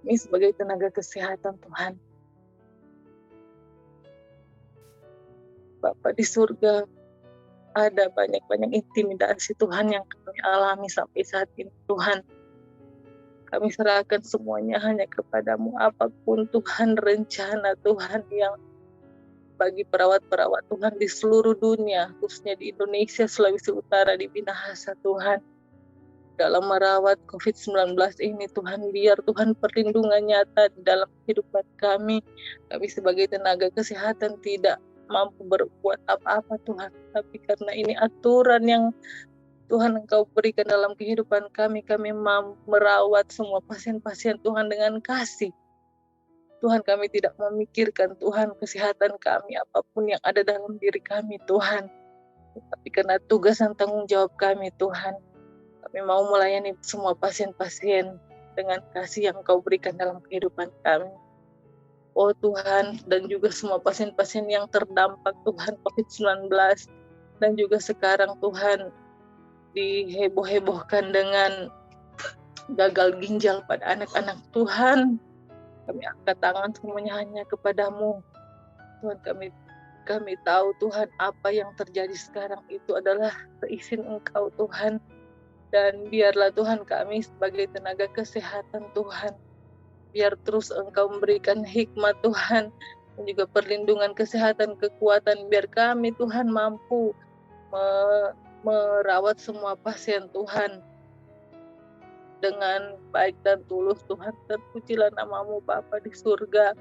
Speaker 2: ini sebagai tenaga kesehatan Tuhan. Bapa di surga, ada banyak-banyak intimidasi Tuhan yang kami alami sampai saat ini Tuhan. Kami serahkan semuanya hanya kepadamu, apapun Tuhan rencana Tuhan yang bagi perawat-perawat Tuhan di seluruh dunia, khususnya di Indonesia, Sulawesi Utara, di Minahasa Tuhan, dalam merawat COVID-19 ini Tuhan, biar Tuhan perlindungan nyata di dalam kehidupan kami. Kami sebagai tenaga kesehatan tidak mampu berbuat apa-apa Tuhan, tapi karena ini aturan yang Tuhan Engkau berikan dalam kehidupan kami, kami mampu merawat semua pasien-pasien Tuhan dengan kasih. Tuhan, kami tidak memikirkan Tuhan kesehatan kami, apapun yang ada dalam diri kami Tuhan. Tapi karena tugas dan tanggung jawab kami Tuhan, kami mau melayani semua pasien-pasien dengan kasih yang Kau berikan dalam kehidupan kami. Oh Tuhan, dan juga semua pasien-pasien yang terdampak Tuhan COVID-19, dan juga sekarang Tuhan diheboh-hebohkan dengan gagal ginjal pada anak-anak Tuhan. Kami angkat tangan semuanya hanya kepadamu. Tuhan, kami tahu Tuhan, apa yang terjadi sekarang itu adalah seizin Engkau Tuhan. Dan biarlah Tuhan, kami sebagai tenaga kesehatan Tuhan, biar terus Engkau memberikan hikmat Tuhan, dan juga perlindungan kesehatan, kekuatan, biar kami Tuhan mampu merawat semua pasien Tuhan dengan baik dan tulus Tuhan. Terpujilah nama-Mu Bapa di surga.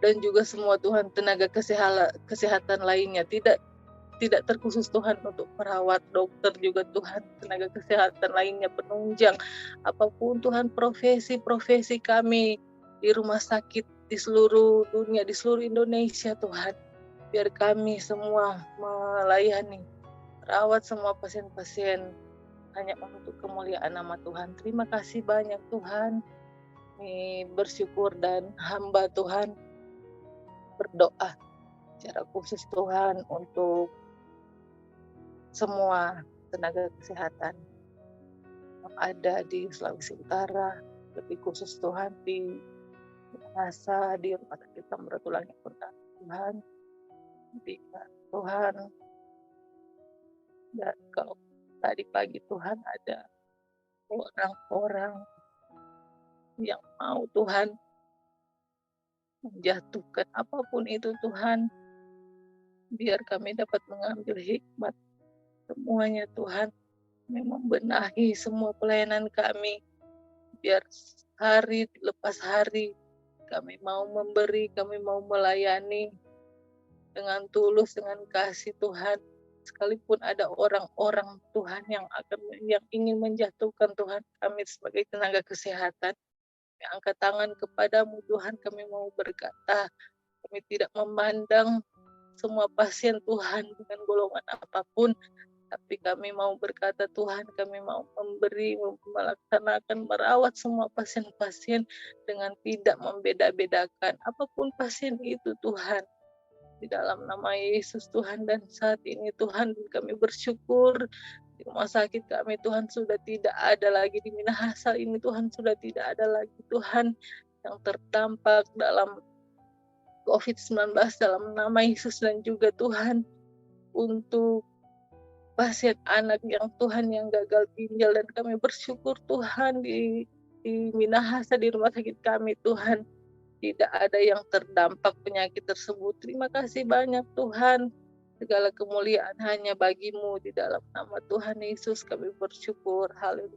Speaker 2: Dan juga semua Tuhan tenaga kesehatan lainnya, tidak terkhusus Tuhan untuk perawat, dokter juga Tuhan, tenaga kesehatan lainnya, penunjang, apapun Tuhan profesi kami di rumah sakit di seluruh dunia, di seluruh Indonesia Tuhan, biar kami semua melayani, rawat semua pasien-pasien hanya untuk kemuliaan nama Tuhan. Terima kasih banyak Tuhan. Kami bersyukur dan hamba Tuhan berdoa secara khusus Tuhan untuk semua tenaga kesehatan yang ada di Sulawesi Utara, lebih khusus Tuhan di Minahasa, di Rumah Sakit Samratulangi Utara Tuhan, di Tuhan. Dan kalau tadi pagi Tuhan ada orang-orang yang mau Tuhan menjatuhkan apapun itu Tuhan, biar kami dapat mengambil hikmat semuanya Tuhan, kami membenahi semua pelayanan kami, biar hari lepas hari kami mau memberi, kami mau melayani,
Speaker 8: dengan tulus, dengan kasih Tuhan. Sekalipun ada orang-orang Tuhan yang ingin menjatuhkan Tuhan kami sebagai tenaga kesehatan, kami angkat tangan kepadamu Tuhan. Kami mau berkata, kami tidak memandang semua pasien Tuhan dengan golongan apapun, tapi kami mau berkata Tuhan, kami mau melaksanakan, merawat semua pasien-pasien dengan tidak membeda-bedakan apapun pasien itu Tuhan. Di dalam nama Yesus Tuhan, dan saat ini Tuhan kami bersyukur di rumah sakit kami Tuhan sudah tidak ada lagi, di Minahasa ini Tuhan sudah tidak ada lagi Tuhan yang terdampak dalam COVID-19 dalam nama Yesus. Dan juga Tuhan untuk pasien anak yang Tuhan yang gagal ginjal, dan kami bersyukur Tuhan di Minahasa di rumah sakit kami Tuhan tidak ada yang terdampak penyakit tersebut. Terima kasih banyak Tuhan. Segala kemuliaan hanya bagi-Mu, di dalam nama Tuhan Yesus kami bersyukur. Haleluya.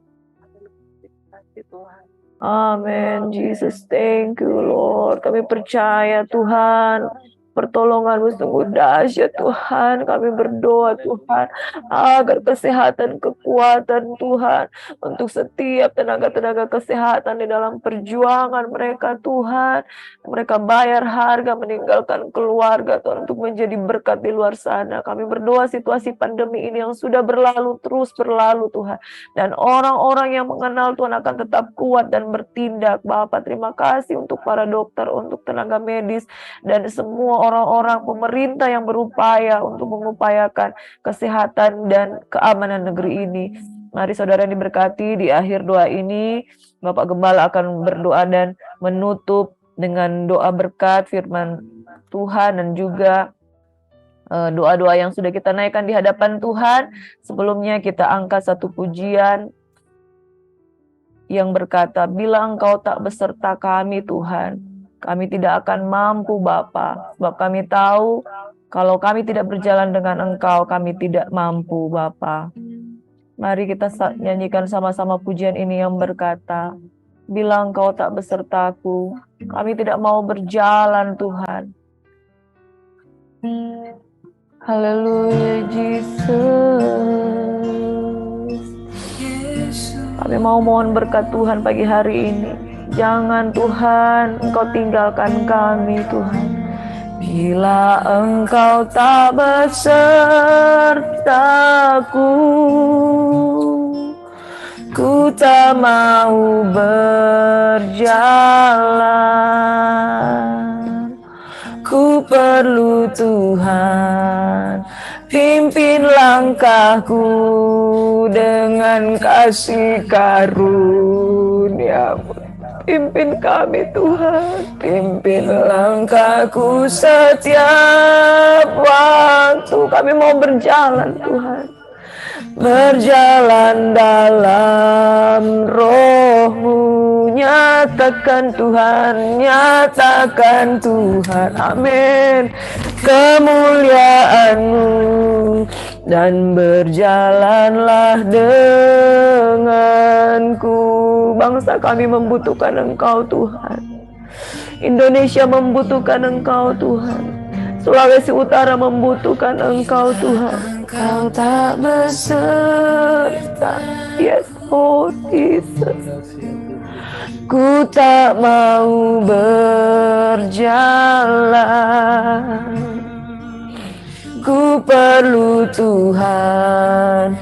Speaker 8: Terima kasih Tuhan.
Speaker 7: Amin. Jesus, thank you Lord. Kami percaya Tuhan, pertolongan-Mu sungguh dahsyat Tuhan. Kami berdoa Tuhan agar kesehatan, kekuatan Tuhan untuk setiap tenaga-tenaga kesehatan di dalam perjuangan mereka Tuhan. Mereka bayar harga meninggalkan keluarga Tuhan untuk menjadi berkat di luar sana. Kami berdoa situasi pandemi ini yang sudah berlalu terus berlalu Tuhan, dan orang-orang yang mengenal Tuhan akan tetap kuat dan bertindak. Bapak, terima kasih untuk para dokter, untuk tenaga medis, dan semua orang-orang pemerintah yang berupaya untuk mengupayakan kesehatan dan keamanan negeri ini. Mari saudara yang diberkati, di akhir doa ini Bapak Gembala akan berdoa dan menutup dengan doa berkat firman Tuhan, dan juga doa-doa yang sudah kita naikkan di hadapan Tuhan. Sebelumnya kita angkat satu pujian yang berkata, bila Engkau tak beserta kami Tuhan, kami tidak akan mampu Bapa, sebab kami tahu kalau kami tidak berjalan dengan Engkau, kami tidak mampu Bapa. Mari kita nyanyikan sama-sama pujian ini yang berkata, bila Engkau tak besertaku, kami tidak mau berjalan Tuhan. Haleluya Yesus. Kami mau mohon berkat Tuhan pagi hari ini. Jangan Tuhan Engkau tinggalkan kami Tuhan. Bila Engkau tak besertaku, ku tak mau berjalan. Ku perlu Tuhan, pimpin langkahku dengan kasih karunia-Mu. Pimpin kami Tuhan, pimpin langkahku setiap waktu. Kami mau berjalan Tuhan, berjalan dalam Roh-Mu. Nyatakan Tuhan, nyatakan Tuhan, amin, kemuliaan-Mu. Dan berjalanlah denganku. Bangsa kami membutuhkan Engkau Tuhan. Indonesia membutuhkan Engkau Tuhan. Sulawesi Utara membutuhkan Engkau Tuhan. Engkau tak beserta, yes Lord Jesus. Ku tak mau berjalan. Ku perlu Tuhan,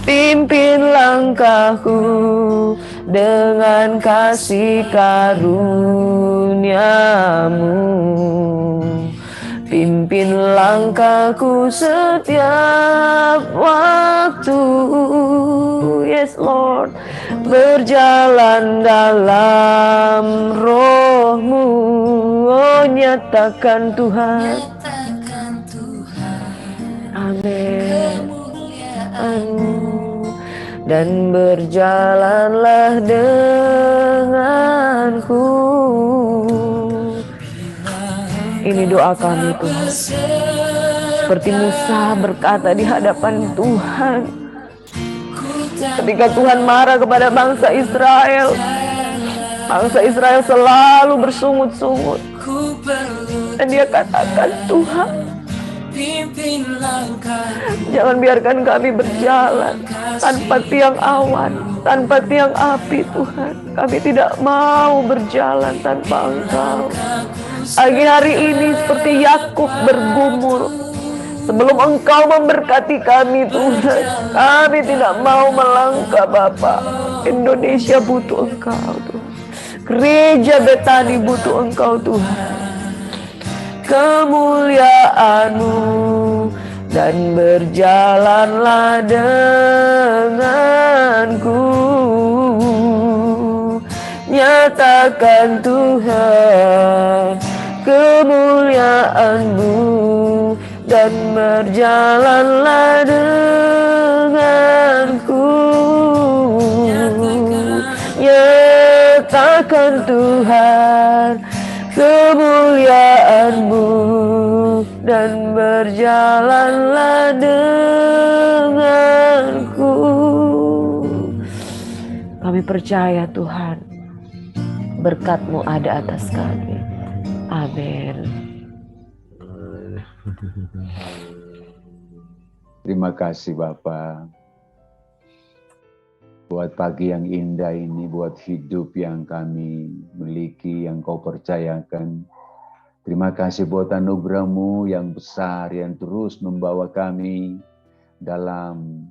Speaker 7: pimpin langkahku dengan kasih karunia-Mu. Pimpin langkahku setiap waktu, yes Lord. Berjalan dalam Roh-Mu, oh nyatakan Tuhan, amin. Dan berjalanlah denganku. Ini doa kami Tuhan. Seperti Musa berkata di hadapan Tuhan, ketika Tuhan marah kepada bangsa Israel selalu bersungut-sungut. Dan dia katakan, Tuhan,
Speaker 5: pimpin langkah.
Speaker 7: Jangan biarkan kami berjalan tanpa tiang awan, tanpa tiang api Tuhan. Kami tidak mau berjalan tanpa Engkau. Pagi hari ini seperti Yakub bergumul, sebelum Engkau memberkati kami Tuhan, kami tidak mau melangkah Bapa. Indonesia butuh Engkau Tuhan. Gereja Betani butuh Engkau Tuhan. Kemuliaan-Mu dan berjalanlah denganku. Nyatakan Tuhan kemuliaan-Mu dan berjalanlah denganku. Nyatakan Tuhan kemuliaan-Mu dan berjalanlah denganku. Kami percaya Tuhan, berkat-Mu ada atas kami. Amin.
Speaker 9: Terima kasih Bapa, buat pagi yang indah ini, buat hidup yang kami miliki, yang Kau percayakan. Terima kasih buat anugerah-Mu yang besar, yang terus membawa kami dalam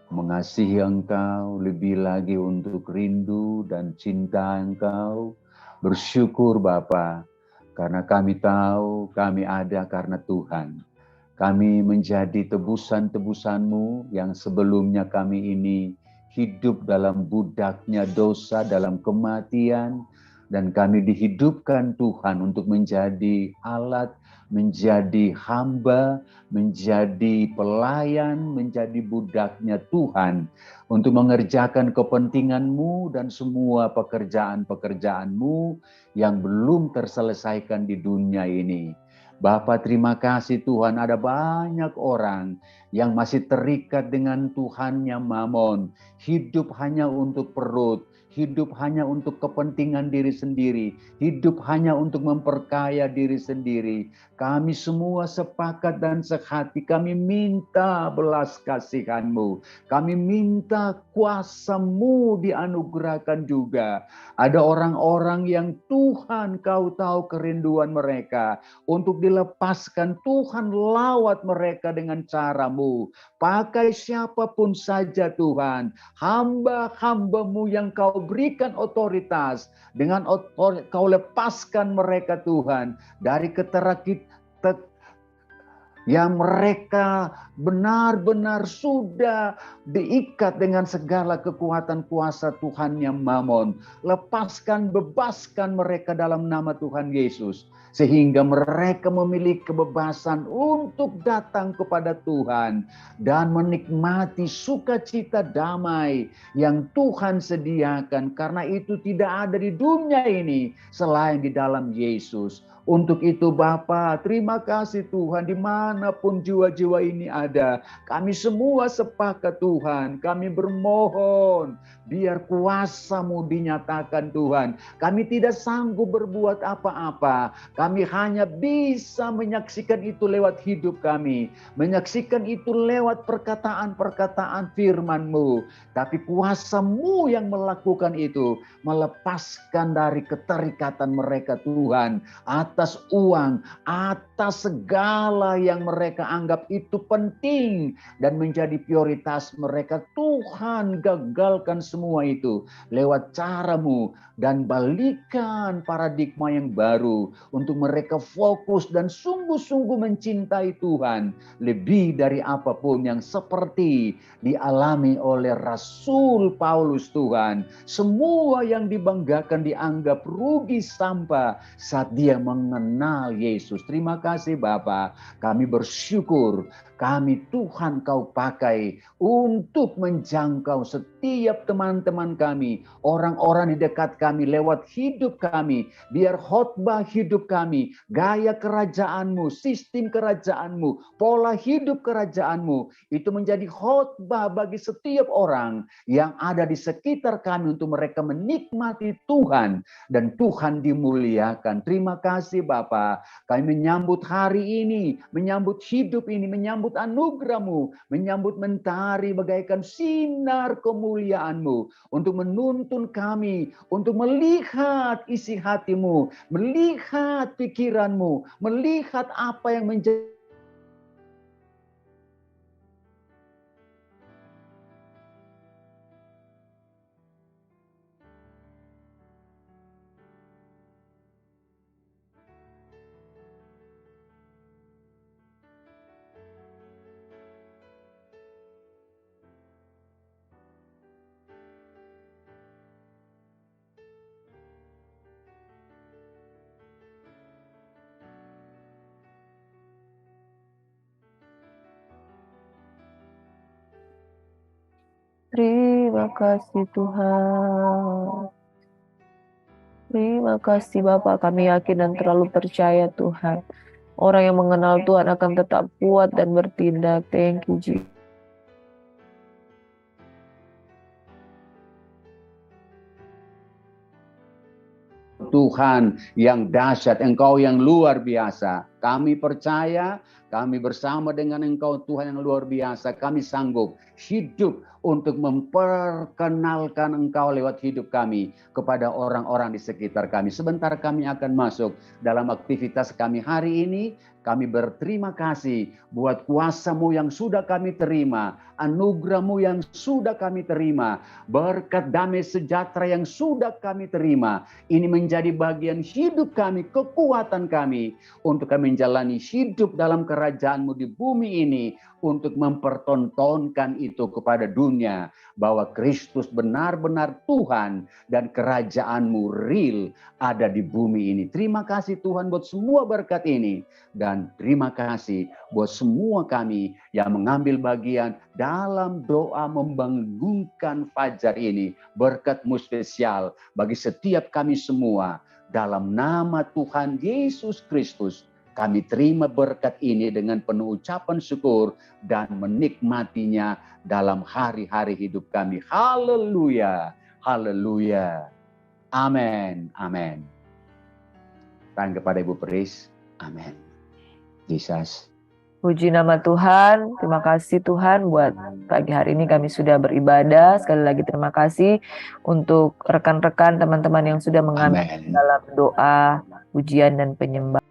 Speaker 9: mengasihi Engkau, lebih lagi untuk rindu dan cinta Engkau. Bersyukur Bapa, karena kami tahu kami ada karena Tuhan. Kami menjadi tebusan-tebusan-Mu yang sebelumnya kami ini hidup dalam budaknya dosa, dalam kematian, dan kami dihidupkan Tuhan untuk menjadi alat, menjadi hamba, menjadi pelayan, menjadi budaknya Tuhan untuk mengerjakan kepentingan-Mu dan semua pekerjaan-pekerjaan-Mu yang belum terselesaikan di dunia ini. Bapa, terima kasih Tuhan, ada banyak orang yang masih terikat dengan Tuhannya Mamon, hidup hanya untuk perut, hidup hanya untuk kepentingan diri sendiri, hidup hanya untuk memperkaya diri sendiri. Kami semua sepakat dan sehati, kami minta belas kasihan-Mu, kami minta kuasa-Mu dianugerahkan juga. Ada orang-orang yang Tuhan Kau tahu kerinduan mereka untuk dilepaskan. Tuhan lawat mereka dengan cara-Mu. Pakai siapapun saja Tuhan, hamba-hamba-Mu yang Kau berikan otoritas, dengan Kau lepaskan mereka Tuhan dari yang mereka benar-benar sudah diikat dengan segala kekuatan kuasa Tuhan yang Mamon. Lepaskan, bebaskan mereka dalam nama Tuhan Yesus, sehingga mereka memiliki kebebasan untuk datang kepada Tuhan dan menikmati sukacita damai yang Tuhan sediakan. Karena itu tidak ada di dunia ini selain di dalam Yesus. Untuk itu Bapa, terima kasih Tuhan, dimanapun jiwa-jiwa ini ada, kami semua sepakat Tuhan, kami bermohon, biar kuasa-Mu dinyatakan Tuhan. Kami tidak sanggup berbuat apa-apa, kami hanya bisa menyaksikan itu lewat hidup kami, menyaksikan itu lewat perkataan-perkataan firman-Mu. Tapi kuasa-Mu yang melakukan itu, melepaskan dari keterikatan mereka Tuhan, atas uang, atas segala yang mereka anggap itu penting dan menjadi prioritas mereka. Tuhan, gagalkan semua itu lewat cara-Mu dan balikan paradigma yang baru untuk mereka fokus dan sungguh-sungguh mencintai Tuhan lebih dari apapun yang seperti dialami oleh Rasul Paulus Tuhan. Semua yang dibanggakan dianggap rugi sampah saat dia mengenal Yesus. Terima kasih Bapa, kami bersyukur kami Tuhan Kau pakai untuk menjangkau setiap teman-teman kami, orang-orang di dekat kami lewat hidup kami. Biar khotbah hidup kami, gaya kerajaan-Mu, sistem kerajaan-Mu, pola hidup kerajaan-Mu, itu menjadi khotbah bagi setiap orang yang ada di sekitar kami untuk mereka menikmati Tuhan dan Tuhan dimuliakan. Terima kasih Bapa, kami menyambut hari ini, menyambut hidup ini, menyambut anugerah-Mu, menyambut mentari bagaikan sinar kemuliaan-Mu untuk menuntun kami, untuk melihat isi hati-Mu, melihat pikiran-Mu, melihat apa yang menjadi
Speaker 7: Terima kasih Tuhan. Terima kasih Bapak, kami yakin dan terlalu percaya Tuhan. Orang yang mengenal Tuhan akan tetap kuat dan bertindak. Thank you Jesus.
Speaker 9: Tuhan yang dahsyat, Engkau yang luar biasa. Kami percaya, kami bersama dengan Engkau Tuhan yang luar biasa. Kami sanggup hidup untuk memperkenalkan Engkau lewat hidup kami kepada orang-orang di sekitar kami. Sebentar kami akan masuk dalam aktivitas kami hari ini. Kami berterima kasih buat kuasa-Mu yang sudah kami terima, anugerah-Mu yang sudah kami terima, berkat damai sejahtera yang sudah kami terima. Ini menjadi bagian hidup kami, kekuatan kami untuk kami menjalani hidup dalam kerajaan-Mu di bumi ini, untuk mempertontonkan itu kepada dunia bahwa Kristus benar-benar Tuhan dan kerajaan-Mu real ada di bumi ini. Terima kasih Tuhan buat semua berkat ini, dan terima kasih buat semua kami yang mengambil bagian dalam doa membangunkan fajar ini. Berkat-Mu spesial bagi setiap kami semua. Dalam nama Tuhan Yesus Kristus, kami terima berkat ini dengan penuh ucapan syukur dan menikmatinya dalam hari-hari hidup kami. Haleluya, haleluya. Amin, amin. Tangan kepada Ibu Peris. Amin. Yesus.
Speaker 1: Puji nama Tuhan, terima kasih Tuhan buat pagi hari ini kami sudah beribadah. Sekali lagi terima kasih untuk rekan-rekan teman-teman yang sudah mengambil dalam doa, pujian dan penyembahan.